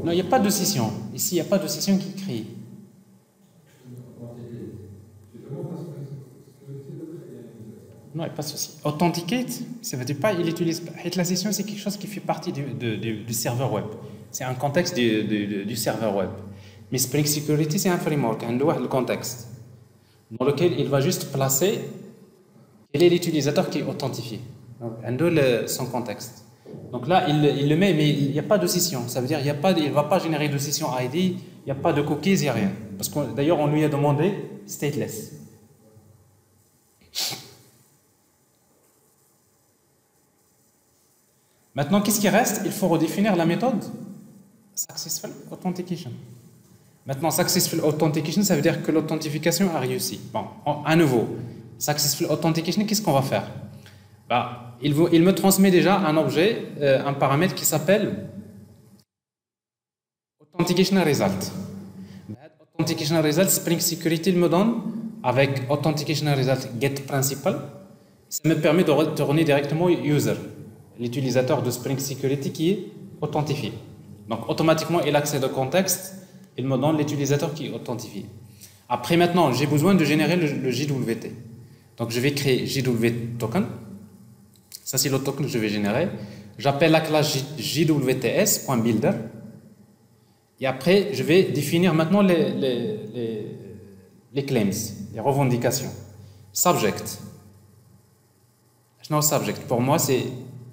Non, il n'y a pas de session. Ici, il n'y a pas de session qui crée. Non, il n'y a pas de souci. Authenticate, ça ne veut dire pas il utilise. La session, c'est quelque chose qui fait partie du serveur web. C'est un contexte du serveur web. Mais Spring Security, c'est un framework, le contexte, dans lequel il va juste placer quel est l'utilisateur qui est authentifié. Donc, son contexte. Donc là, il le met, mais il n'y a pas de session. Ça veut dire qu'il ne va pas générer de session ID, il n'y a pas de cookies, il n'y a rien. Parce que d'ailleurs, on lui a demandé stateless. Maintenant, qu'est-ce qui reste? Il faut redéfinir la méthode Successful Authentication. Maintenant, Successful Authentication, ça veut dire que l'authentification a réussi. Bon, à nouveau, Successful Authentication, qu'est-ce qu'on va faire? Bah, il me transmet déjà un objet, un paramètre qui s'appelle Authentication Result. Authentication Result, Spring Security il me donne avec Authentication Result Get Principal. Ça me permet de retourner directement user, l'utilisateur de Spring Security qui est authentifié. Donc automatiquement, il accède au contexte, il me donne l'utilisateur qui est authentifié. Après maintenant, j'ai besoin de générer le JWT. Donc je vais créer JWT token. Ça c'est le token que je vais générer. J'appelle la classe JWTS.builder. Et après, je vais définir maintenant les claims, les revendications. Subject. Subject. Pour moi, c'est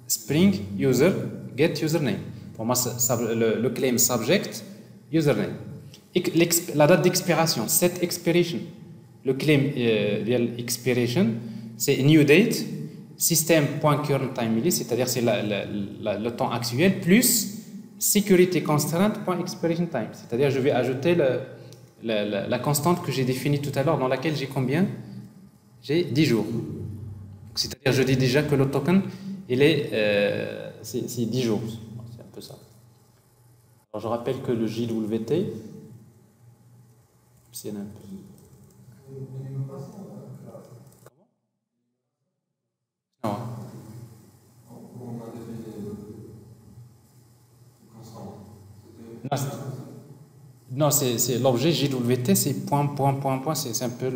Spring User Get Username. Pour moi, le claim Subject Username. La date d'expiration, set expiration. Le claim expiration, c'est new date, system.current c'est-à-dire c'est le temps actuel, plus security constraint.expiration time. C'est-à-dire je vais ajouter la constante que j'ai définie tout à l'heure, dans laquelle j'ai combien? J'ai 10 jours. C'est-à-dire je dis déjà que le token, c'est 10 jours. C'est un peu ça. Alors je rappelle que le JWT, c'est un peu... Non. Non, c'est l'objet JWT, c'est point, point, point, point, c'est un peu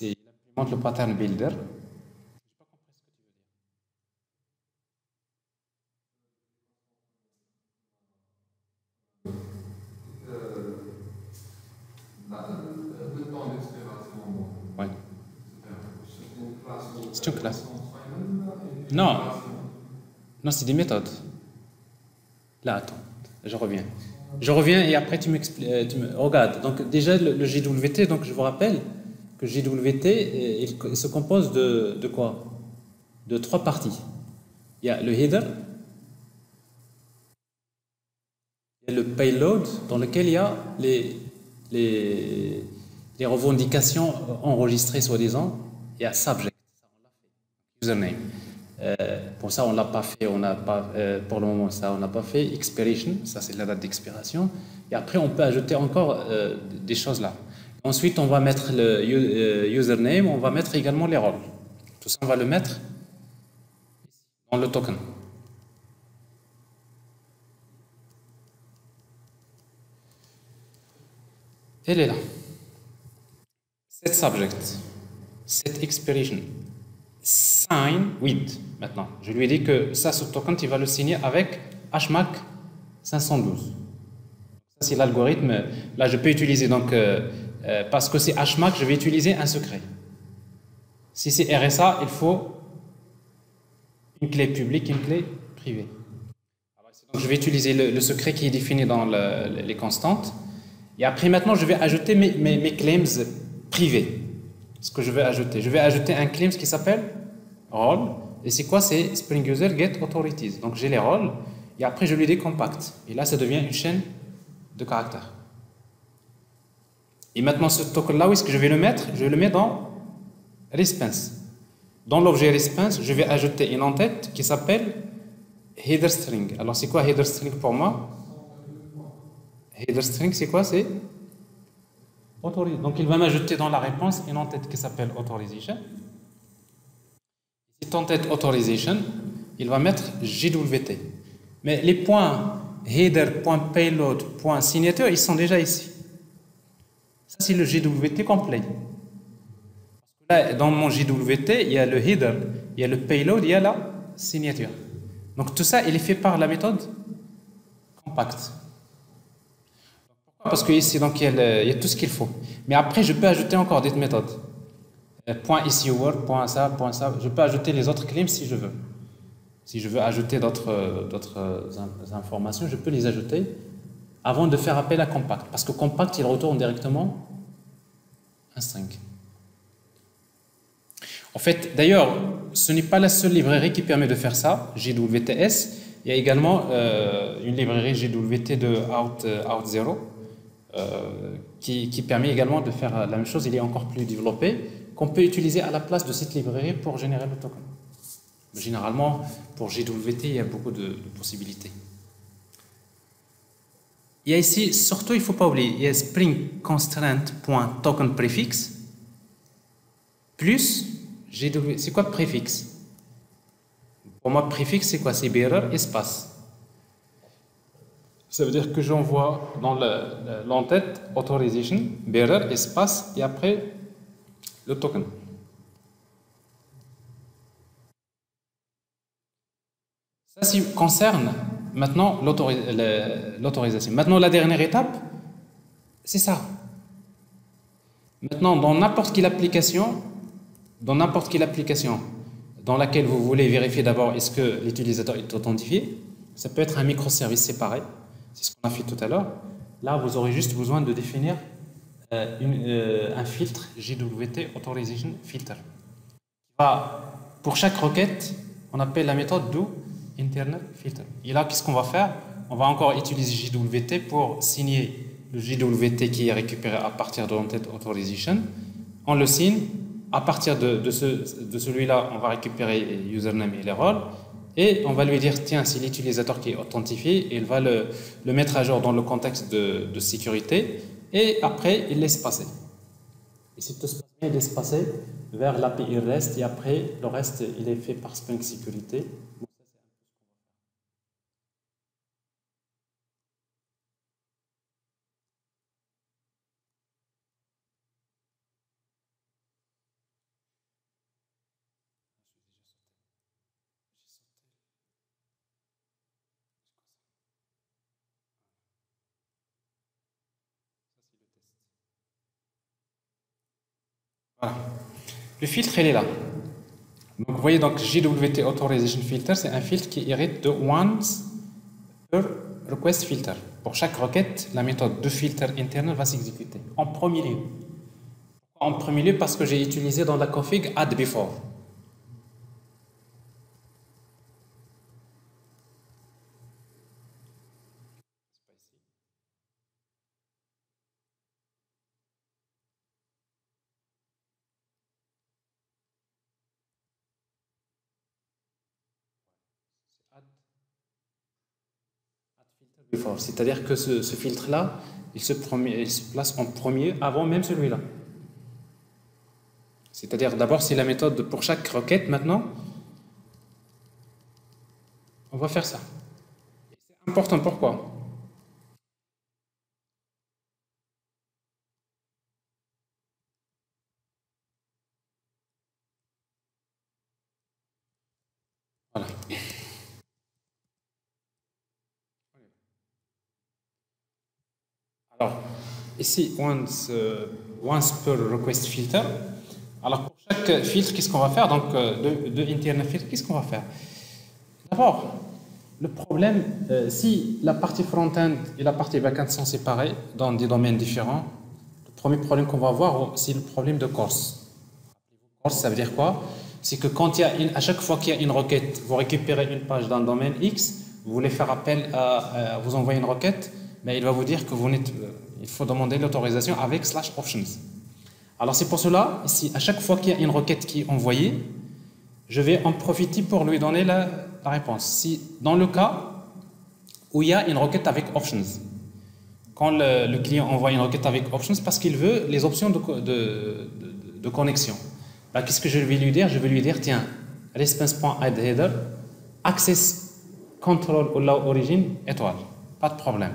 il implémente le pattern builder. Ouais. C'est une classe. Non, non, c'est des méthodes. Là, attends. Je reviens. Je reviens et après tu m'expliques. Regarde, donc déjà le JWT, donc je vous rappelle que JWT, il se compose de quoi? De trois parties. Il y a le header, il y a le payload dans lequel il y a les revendications enregistrées soi-disant. Il y a subject, username. Pour ça, on l'a pas fait, on n'a pas, pour le moment, ça, on n'a pas fait. Expiration, ça c'est la date d'expiration. Et après, on peut ajouter encore des choses là. Ensuite, on va mettre le username, on va mettre également les rôles. Tout ça, on va le mettre dans le token. Elle est là. Set subject, set expiration, sign with. Maintenant, je lui ai dit que ça, ce token, il va le signer avec HMAC 512. Ça, c'est l'algorithme. Là, je peux utiliser, donc, parce que c'est HMAC, je vais utiliser un secret. Si c'est RSA, il faut une clé publique, une clé privée. Donc, je vais utiliser le secret qui est défini dans les constantes. Et après, maintenant, je vais ajouter mes claims privés. Ce que je vais ajouter. Je vais ajouter un claim qui s'appelle role. Et c'est quoi? C'est Spring User Get Authorities. Donc, j'ai les rôles. Et après, je lui dis compact. Et là, ça devient une chaîne de caractères. Et maintenant, ce token-là, où est-ce que je vais le mettre? Je vais le mettre dans response. Dans l'objet response, je vais ajouter une entête qui s'appelle header string. Alors, c'est quoi header string pour moi? Header string, c'est quoi? C'est autorisation. Donc, il va m'ajouter dans la réponse une entête qui s'appelle authorization. Cette entête authorization, il va mettre JWT. Mais les points header, point payload, point signature, ils sont déjà ici. Ça, c'est le JWT complet. Là, dans mon JWT, il y a le header, il y a le payload, il y a la signature. Donc, tout ça, il est fait par la méthode compact. Parce qu'ici, donc, il y a tout ce qu'il faut. Mais après, je peux ajouter encore des méthodes. Point issuer, point ça, je peux ajouter les autres claims si je veux. Si je veux ajouter d'autres informations, je peux les ajouter avant de faire appel à compact. Parce que compact, il retourne directement un string. En fait, d'ailleurs, ce n'est pas la seule librairie qui permet de faire ça, JWTS. Il y a également une librairie JWT de Out0 qui permet également de faire la même chose. Il est encore plus développé, qu'on peut utiliser à la place de cette librairie pour générer le token. Généralement, pour JWT, il y a beaucoup de possibilités. Il y a ici, surtout, il ne faut pas oublier, il y a Spring Constraint.token préfixe plus JWT. C'est quoi préfixe? Pour moi, préfixe, c'est quoi? C'est bearer, espace. Ça veut dire que j'envoie dans l'entête authorization, bearer, espace, et après le token. Ça concerne maintenant l'autorisation. Maintenant, la dernière étape, c'est ça. Maintenant, dans n'importe quelle application, dans laquelle vous voulez vérifier d'abord est-ce que l'utilisateur est authentifié, ça peut être un microservice séparé, c'est ce qu'on a fait tout à l'heure. Là, vous aurez juste besoin de définir un filtre JWT Authorization Filter. Pour chaque requête, on appelle la méthode do internal filter. Et là, qu'est-ce qu'on va faire? On va encore utiliser JWT pour signer le JWT qui est récupéré à partir de l'entête authorization. On le signe. À partir de celui-là, on va récupérer username et les rôles. Et on va lui dire, tiens, c'est l'utilisateur qui est authentifié. Et il va le mettre à jour dans le contexte de sécurité. Et après, il laisse passer. Et si tout se passe bien, il laisse passer vers l'API REST. Et après, le reste, il est fait par Spring Sécurité. Voilà. Le filtre, il est là. Donc, vous voyez, donc, JWT Authorization Filter, c'est un filtre qui hérite de once per request filter. Pour chaque requête, la méthode de filter interne va s'exécuter en premier lieu. En premier lieu parce que j'ai utilisé dans la config add before. C'est-à-dire que ce filtre-là, il se place en premier avant même celui-là. C'est-à-dire d'abord, c'est la méthode pour chaque requête. Maintenant, on va faire ça. C'est important, pourquoi? Voilà. Alors, ici, once per request filter. Alors, pour chaque filtre, qu'est-ce qu'on va faire? Donc, de internal filtre, qu'est-ce qu'on va faire? D'abord, le problème, si la partie front-end et la partie back-end sont séparées dans des domaines différents, le premier problème qu'on va avoir, c'est le problème de course. Course, ça veut dire quoi? C'est que quand il y a à chaque fois qu'il y a une requête, vous récupérez une page d'un domaine X, vous voulez faire appel à vous envoyer une requête, mais il va vous dire que il faut demander l'autorisation avec /options. Alors c'est pour cela, ici, à chaque fois qu'il y a une requête qui est envoyée, je vais en profiter pour lui donner la réponse. Si, dans le cas où il y a une requête avec options, quand le client envoie une requête avec options, parce qu'il veut les options de connexion. Qu'est-ce que je vais lui dire? Je vais lui dire, tiens, response.addHeader, access control allow origin, étoile. Pas de problème.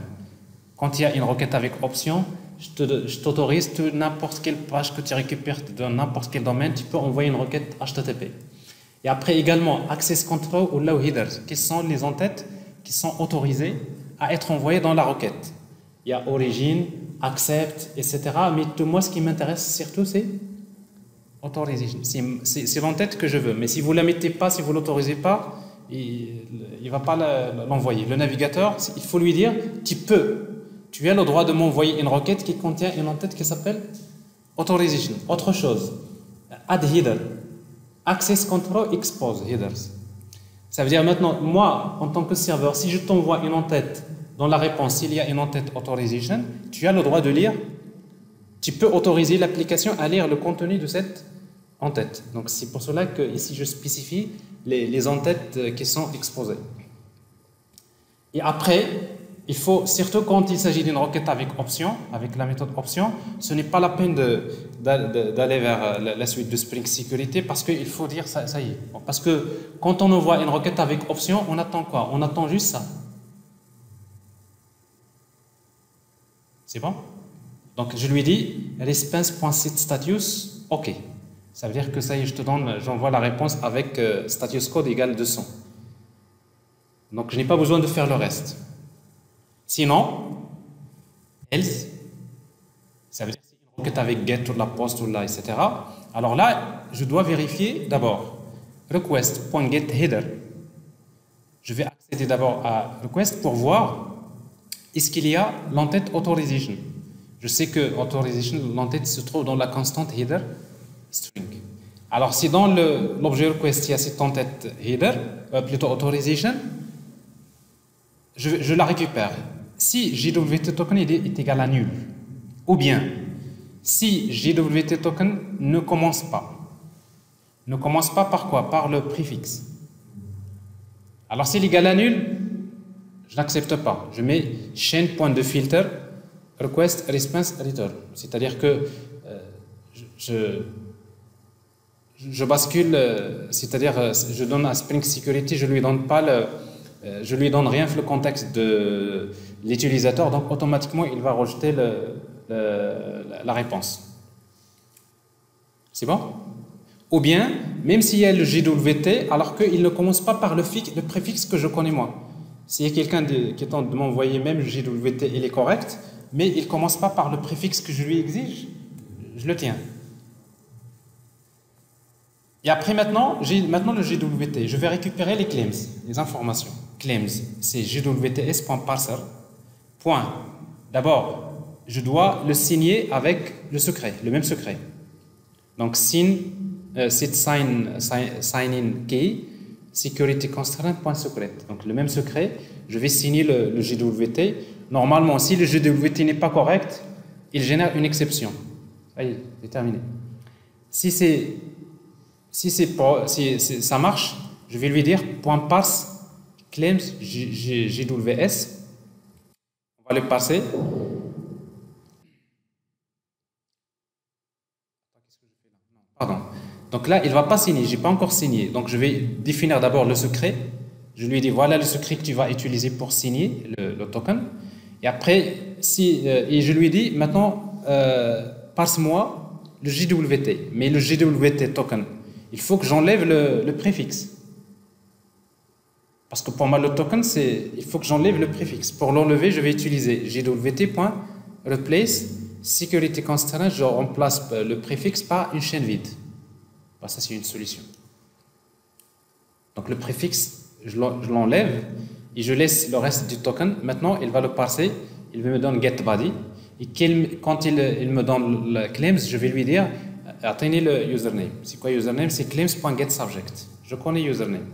Quand il y a une requête avec option, je t'autorise n'importe quelle page que tu récupères dans n'importe quel domaine, tu peux envoyer une requête HTTP. Et après également, access control ou allow headers, qui sont les entêtes qui sont autorisées à être envoyées dans la requête. Il y a origin, accept, etc. Mais moi, ce qui m'intéresse surtout, c'est authorization. C'est l'entête que je veux. Mais si vous ne la mettez pas, si vous ne l'autorisez pas, il ne va pas l'envoyer. Le navigateur, il faut lui dire, tu as le droit de m'envoyer une requête qui contient une entête qui s'appelle authorization. Autre chose, add header, access control expose headers. Ça veut dire maintenant, moi, en tant que serveur, si je t'envoie une entête dans la réponse, s'il y a une entête authorization, tu as le droit de lire, tu peux autoriser l'application à lire le contenu de cette entête. Donc c'est pour cela que ici je spécifie les entêtes qui sont exposées. Et après, il faut, surtout quand il s'agit d'une requête avec option, avec la méthode option, ce n'est pas la peine d'aller vers la suite de Spring Security parce qu'il faut dire ça y est. Parce que quand on envoie une requête avec option, on attend quoi? On attend juste ça. C'est bon? Donc je lui dis response.setStatus, OK. Ça veut dire que ça y est, j'envoie la réponse avec status code égale 200. Donc je n'ai pas besoin de faire le reste. Sinon, else, ça veut dire que c'est une requête avec get ou la post ou là, etc. Alors là, je dois vérifier d'abord request.getHeader. Je vais accéder d'abord à request pour voir est-ce qu'il y a l'entête authorization. Je sais que authorization, l'entête se trouve dans la constante header string. Alors si dans l'objet request il y a cette entête header, plutôt authorization, je la récupère. Si JWT token est égal à nul, ou bien si JWT token ne commence pas. Ne commence pas par quoi? Par le préfixe. Alors s'il est égal à nul, je n'accepte pas. Je mets chain.deFilter request response return. C'est-à-dire que je bascule, c'est-à-dire je donne à Spring Security, je lui donne rien sur le contexte de l'utilisateur, donc automatiquement il va rejeter la réponse. C'est bon? Ou bien, même s'il y a le JWT, alors qu'il ne commence pas par le préfixe que je connais moi. S'il y a quelqu'un qui tente de m'envoyer même le JWT, il est correct, mais il ne commence pas par le préfixe que je lui exige, je le tiens. Et après maintenant le JWT, je vais récupérer les claims, les informations. claims, c'est jwts.parser. Point. D'abord, je dois le signer avec le secret, le même secret. Donc, sign in key, security constraint.secret. Donc, le même secret, je vais signer le JWT. Normalement, si le JWT n'est pas correct, il génère une exception. Ça y est, c'est terminé. Si ça marche, je vais lui dire .parse claims JWS. On va le passer. Pardon. Donc là, il ne va pas signer, je n'ai pas encore signé. Donc je vais définir d'abord le secret. Je lui dis voilà le secret que tu vas utiliser pour signer le token. Et après, et je lui dis maintenant, parse-moi le JWT. Mais le JWT token, il faut que j'enlève le préfixe. Parce que pour moi, le token, il faut que j'enlève le préfixe. Pour l'enlever, je vais utiliser jwt.replace security constraint. Je remplace le préfixe par une chaîne vide. Bah, ça, c'est une solution. Donc, le préfixe, je l'enlève et je laisse le reste du token. Maintenant, il va le parser. Il va me donner getBody. Et quand il me donne le claims, je vais lui dire atteignez le username. C'est quoi username? C'est claims.getSubject. Je connais username.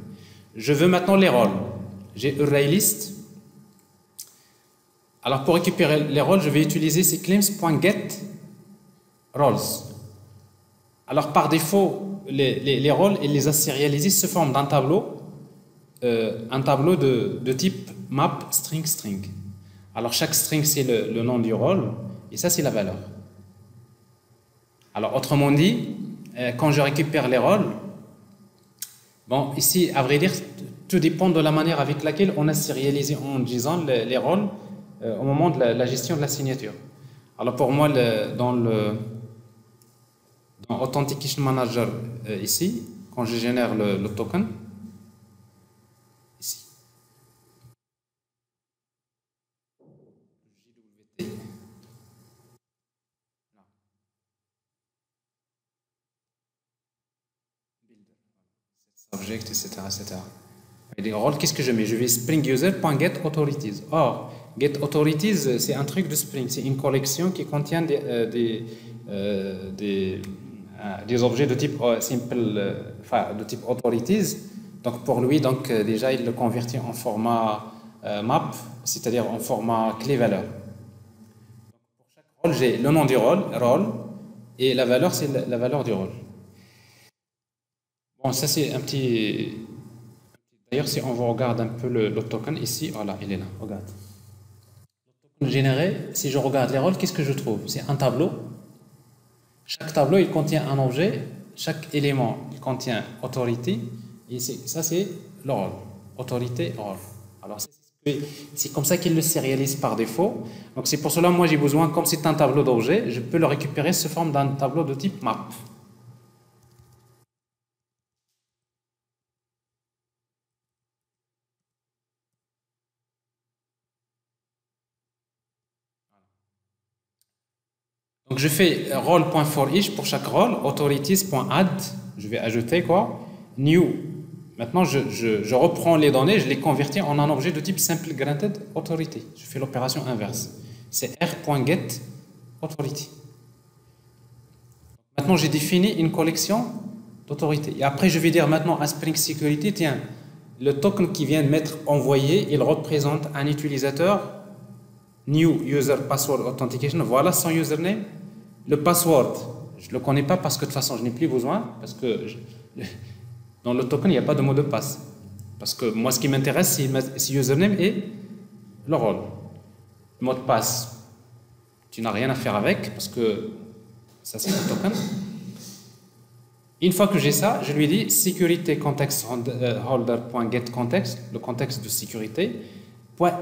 Je veux maintenant les rôles. J'ai ArrayList. Alors, pour récupérer les rôles, je vais utiliser ces claims.getRoles. Alors, par défaut, les rôles, il les a sérialisés sous forme d'un tableau, de type map string string. Alors, chaque string, c'est le nom du rôle, et ça, c'est la valeur. Alors, autrement dit, quand je récupère les rôles, bon, ici, à vrai dire, tout dépend de la manière avec laquelle on a sérialisé en disant les rôles au moment de la gestion de la signature. Alors pour moi, dans Authentication Manager, ici, quand je génère le token, ici, subject, etc. Et les rôles, qu'est-ce que je mets? Je vais springuser.getAuthorities. Or, getAuthorities, c'est un truc de Spring. C'est une collection qui contient des objets de type simple, de type authorities. Donc, pour lui, déjà, il le convertit en format map, c'est-à-dire en format clé-valeur. Pour chaque rôle, j'ai le nom du rôle, et la valeur, c'est la valeur du rôle. Bon, ça, c'est un petit... D'ailleurs, si on regarde un peu le token ici, voilà, il est là, regarde. Le token généré, si je regarde les rôles, qu'est-ce que je trouve? C'est un tableau. Chaque tableau, il contient un objet. Chaque élément, il contient authority. Et ça, c'est le rôle. Autorité, rôle. Alors, c'est comme ça qu'il le sérialise par défaut. Donc, c'est pour cela, moi, j'ai besoin, comme c'est un tableau d'objets, je peux le récupérer sous forme d'un tableau de type map. Donc, je fais role.forEach pour chaque rôle, authorities.add, je vais ajouter quoi? New. Maintenant, je reprends les données, je les convertis en un objet de type simple granted authority. Je fais l'opération inverse. C'est r.getAuthority. Maintenant, j'ai défini une collection d'autorités. Et après, je vais dire maintenant à Spring Security, tiens, le token qui vient de m'être envoyé, il représente un utilisateur New User Password Authentication. Voilà son username. Le password, je ne le connais pas parce que de toute façon, je n'ai plus besoin. Parce que dans le token, il n'y a pas de mot de passe. Parce que moi, ce qui m'intéresse, c'est username et le rôle. Le mot de passe, tu n'as rien à faire avec parce que ça, c'est le token. Une fois que j'ai ça, je lui dis security context holder.getContext, le contexte de sécurité.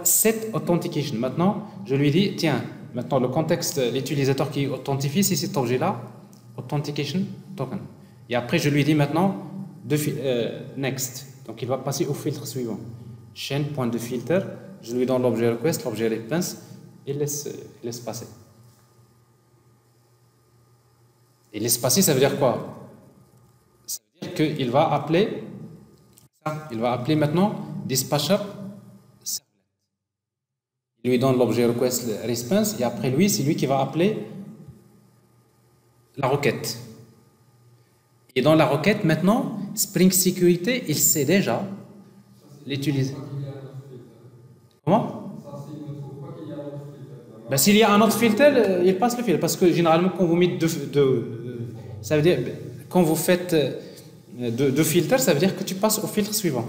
Set authentication. Maintenant, je lui dis, tiens, maintenant le contexte, l'utilisateur qui authentifie, c'est cet objet-là, authentication token. Et après, je lui dis maintenant, next. Donc, il va passer au filtre suivant. Chaîne.deFilter, je lui donne l'objet request, l'objet response, et laisse passer. Et laisse passer, ça veut dire quoi? Ça veut dire qu'il va appeler maintenant dispatcher Il lui donne l'objet request response et après lui, c'est lui qui va appeler la requête. Et dans la requête, maintenant, Spring Security, il sait déjà l'utiliser. Comment? Ben, s'il y a un autre filtre, il passe le filtre. Parce que généralement, quand vous mettez ça veut dire, quand vous faites deux filtres, ça veut dire que tu passes au filtre suivant.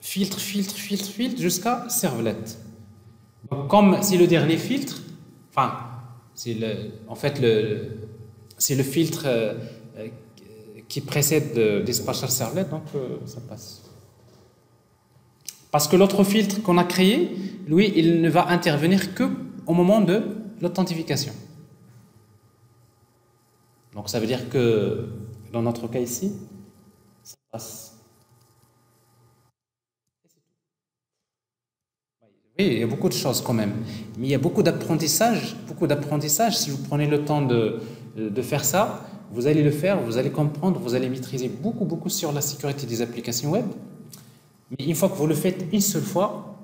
Filtre, filtre, filtre, filtre, jusqu'à servlet. Donc, comme si le dernier filtre, enfin, c'est en fait c'est le filtre qui précède dispatcher servlet, donc ça passe. Parce que l'autre filtre qu'on a créé, lui, il ne va intervenir que au moment de l'authentification. Donc ça veut dire que dans notre cas ici, ça passe. Oui, il y a beaucoup de choses quand même. Mais il y a beaucoup d'apprentissage. Si vous prenez le temps de faire ça, vous allez le faire, vous allez comprendre, vous allez maîtriser beaucoup sur la sécurité des applications web. Mais une fois que vous le faites une seule fois,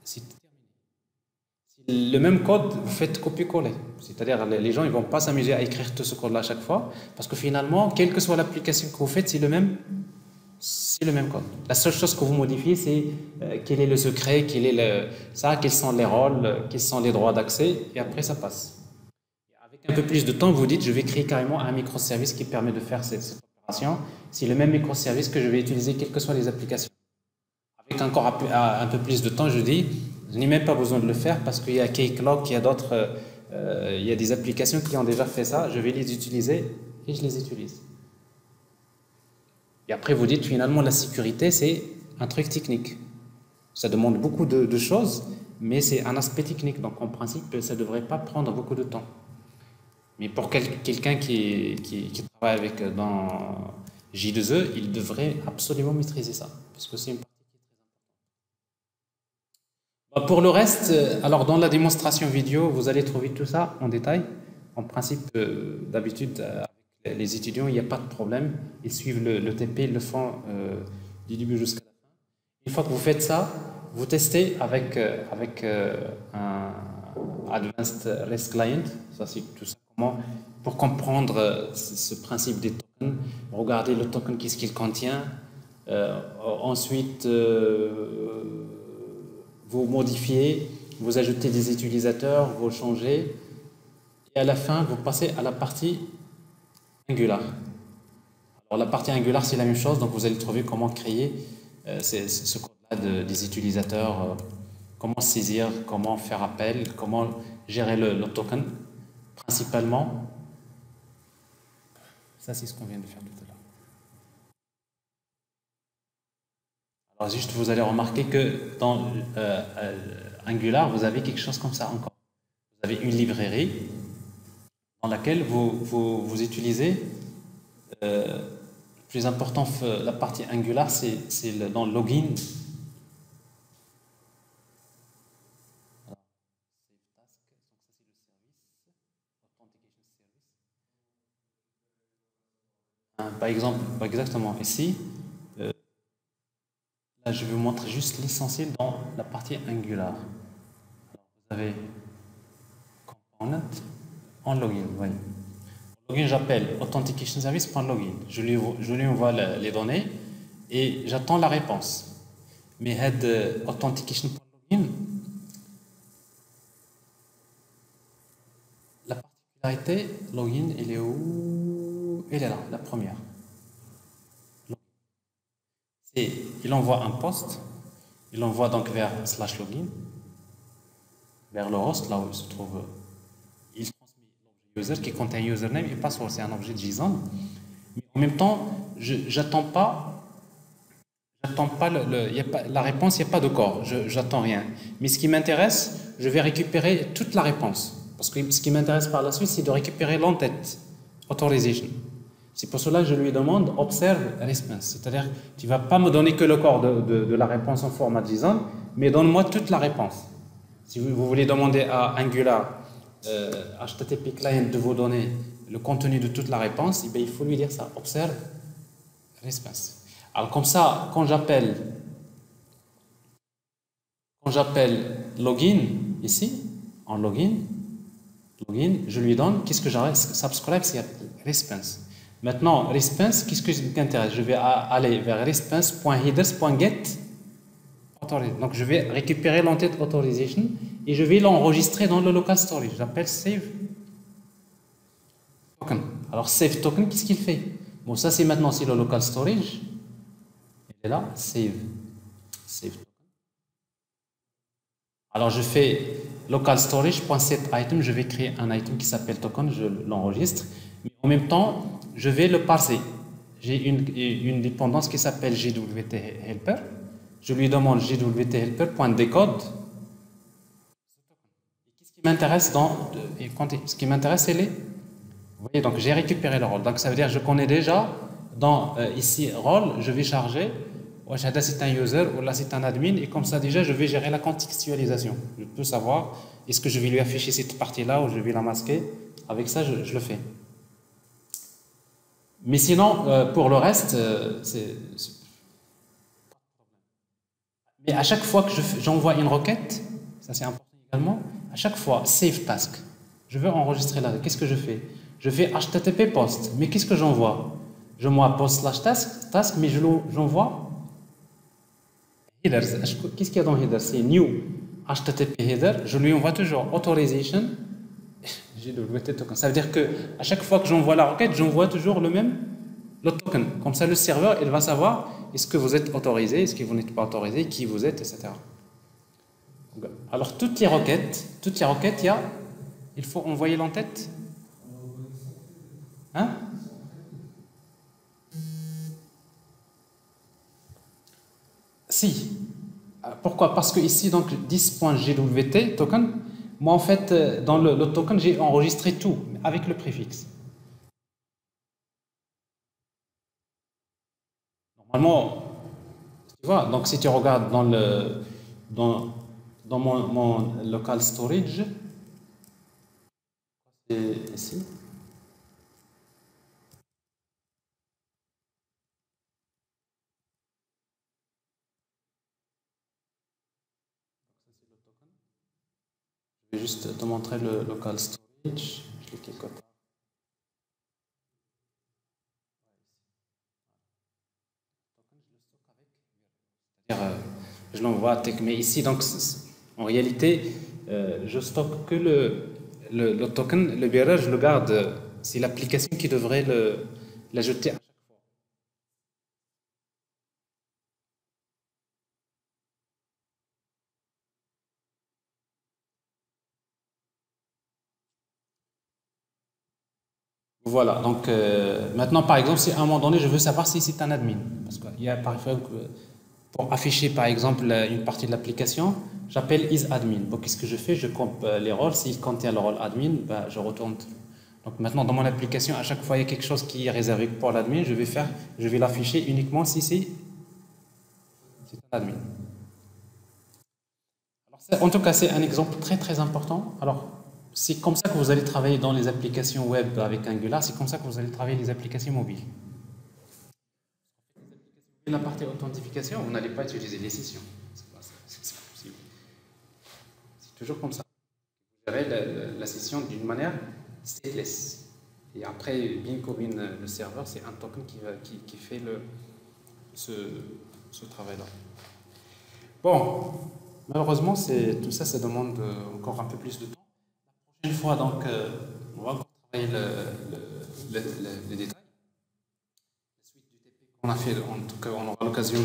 c'est terminé. Le même code, vous faites copier-coller. C'est-à-dire les gens ils vont pas s'amuser à écrire tout ce code-là à chaque fois, parce que finalement, quelle que soit l'application que vous faites, c'est le même code. La seule chose que vous modifiez, c'est quel est le secret, quels sont les rôles, quels sont les droits d'accès, et après ça passe. Avec un peu plus de temps, vous dites, je vais créer carrément un microservice qui permet de faire cette opération. C'est le même microservice que je vais utiliser, quelles que soient les applications. Avec encore un peu plus de temps, je dis, je n'ai même pas besoin de le faire parce qu'il y a Keycloak, il y a d'autres, il y a des applications qui ont déjà fait ça, je vais les utiliser et je les utilise. Et après, vous dites, finalement, la sécurité, c'est un truc technique. Ça demande beaucoup de choses, mais c'est un aspect technique. Donc, en principe, ça ne devrait pas prendre beaucoup de temps. Mais pour quelqu'un qui travaille avec dans J2E, il devrait absolument maîtriser ça, parce que c'est une partie qui est très importante. Pour le reste, alors dans la démonstration vidéo, vous allez trouver tout ça en détail. En principe, d'habitude, avec les étudiants, il n'y a pas de problème. Ils suivent le TP, ils le font du début jusqu'à la fin. Une fois que vous faites ça, vous testez avec un Advanced REST Client. Ça, c'est tout ça. Pour comprendre ce principe des tokens, regardez le token, qu'est-ce qu'il contient. Ensuite, vous modifiez, vous ajoutez des utilisateurs, vous changez. Et à la fin, vous passez à la partie Angular. Alors, la partie Angular, c'est la même chose. Donc, vous allez trouver comment créer ce code-là des utilisateurs, comment saisir, comment faire appel, comment gérer le token. Principalement, ça c'est ce qu'on vient de faire tout à l'heure. Alors juste, vous allez remarquer que dans Angular, vous avez quelque chose comme ça encore. Vous avez une librairie dans laquelle vous utilisez, le plus important, la partie Angular, c'est dans le login. Par exemple, exactement ici, là je vais vous montrer juste l'essentiel dans la partie Angular. Alors, vous avez component en login. Voyez. En login, j'appelle authentication service.login. Je lui envoie les données et j'attends la réponse. Mais head authentication.login, la particularité, login, elle est où? Elle est là, la première. Et il envoie un post, il envoie donc vers /login, vers le host, là où il se trouve. Il transmet l'objet user qui contient username et password, c'est un objet de JSON. Mais en même temps, j'attends pas la réponse, il n'y a pas de corps, j'attends rien. Mais ce qui m'intéresse, je vais récupérer toute la réponse. Parce que ce qui m'intéresse par la suite, c'est de récupérer l'entête, authorization. C'est pour cela que je lui demande observe response. C'est-à-dire, tu ne vas pas me donner que le corps de la réponse en format JSON, mais donne-moi toute la réponse. Si vous voulez demander à Angular, HTTP client de vous donner le contenu de toute la réponse, eh bien, il faut lui dire ça, observe response. Alors comme ça, quand j'appelle login ici, en login, je lui donne, qu'est-ce que j'arrête? Subscribe, c'est response. Maintenant, response, qu'est-ce que m'intéresse? Je vais aller vers response.headers.get. Donc, je vais récupérer l'entête authorization et je vais l'enregistrer dans le local storage. J'appelle save token. Alors, save token, qu'est-ce qu'il fait? Bon, ça, c'est maintenant, c'est le local storage. Il est là, save token. Alors, je fais local storage.setItem, je vais créer un item qui s'appelle token, je l'enregistre. Mais en même temps, je vais le parser. J'ai une dépendance qui s'appelle gwt helper. Je lui demande gwt helper.decode. Qu'est-ce qui m'intéresse ce qui m'intéresse, c'est les. Vous voyez, donc j'ai récupéré le rôle. Donc ça veut dire que je connais déjà dans ici rôle, je vais charger. Là c'est un user ou là c'est un admin et comme ça déjà je vais gérer la contextualisation. Je peux savoir est-ce que je vais lui afficher cette partie-là ou je vais la masquer. Avec ça, je le fais. Mais sinon, pour le reste, mais à chaque fois que j'envoie une requête, ça c'est important également, à chaque fois, save task, je veux enregistrer là. Qu'est-ce que je fais? Je fais HTTP post, mais qu'est-ce que j'envoie? Je m'envoie post/task, mais j'envoie headers. Qu'est-ce qu'il y a dans header? C'est new HTTP header. Je lui envoie toujours authorization. Ça veut dire que à chaque fois que j'envoie la requête, j'envoie toujours le token. Comme ça, le serveur, il va savoir est-ce que vous êtes autorisé, est-ce que vous n'êtes pas autorisé, qui vous êtes, etc. Alors, toutes les requêtes, il faut envoyer l'entête. Hein? Si. Pourquoi? Parce que ici, donc, 10.gwt token, moi, en fait, dans le token, j'ai enregistré tout avec le préfixe. Normalement, tu vois, donc si tu regardes dans mon local storage, c'est ici. Je vais juste te montrer le local storage. Je l'ai quelque part. Je l'envoie, mais ici, donc, en réalité, je stocke que le token, le bearer, je le garde. C'est l'application qui devrait l'ajouter à chaque fois. Voilà, donc maintenant, par exemple, si à un moment donné, je veux savoir si c'est un admin, parce qu'il y a parfois pour afficher, par exemple, une partie de l'application, j'appelle isAdmin. Donc, qu'est-ce que je fais? Je compte les rôles. S'il contient le rôle admin, ben, je retourne. Donc, maintenant, dans mon application, à chaque fois, il y a quelque chose qui est réservé pour l'admin. Je vais l'afficher uniquement si c'est un admin. Alors, en tout cas, c'est un exemple très, très important. Alors, c'est comme ça que vous allez travailler dans les applications web avec Angular. C'est comme ça que vous allez travailler les applications mobiles. La partie authentification, vous n'allez pas utiliser les sessions. C'est pas possible. C'est toujours comme ça. Vous gérez la session d'une manière stateless. Et après, bien combine le serveur, c'est un token qui fait ce travail-là. Bon, malheureusement, tout ça, ça demande encore un peu plus de temps. La prochaine fois, donc, on va encore travailler les détails. On a fait, en tout cas, on aura l'occasion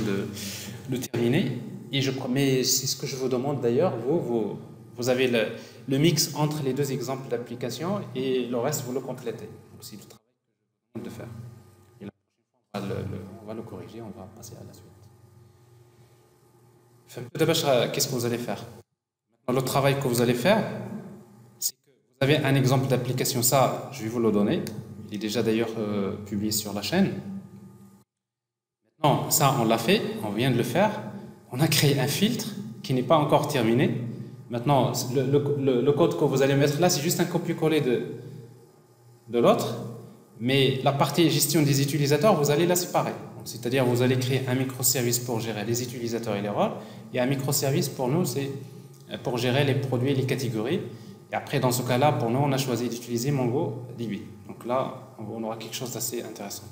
de terminer. Mais c'est ce que je vous demande d'ailleurs. Vous avez le mix entre les deux exemples d'application et le reste, vous le complétez. Donc, c'est le travail que je vous demande de faire. Et la prochaine fois, on va le corriger, on va passer à la suite. D'abord, qu'est-ce que vous allez faire? Le travail que vous allez faire, c'est que vous avez un exemple d'application. Ça, je vais vous le donner. Il est déjà d'ailleurs publié sur la chaîne. Non, ça on l'a fait, on vient de le faire. On a créé un filtre qui n'est pas encore terminé. Maintenant, le code que vous allez mettre là, c'est juste un copier-coller de l'autre. Mais la partie gestion des utilisateurs, vous allez la séparer. C'est-à-dire, vous allez créer un microservice pour gérer les utilisateurs et les rôles. Et un microservice pour nous, c'est pour gérer les produits et les catégories. Et après, dans ce cas-là, pour nous, on a choisi d'utiliser MongoDB. Donc là, on aura quelque chose d'assez intéressant.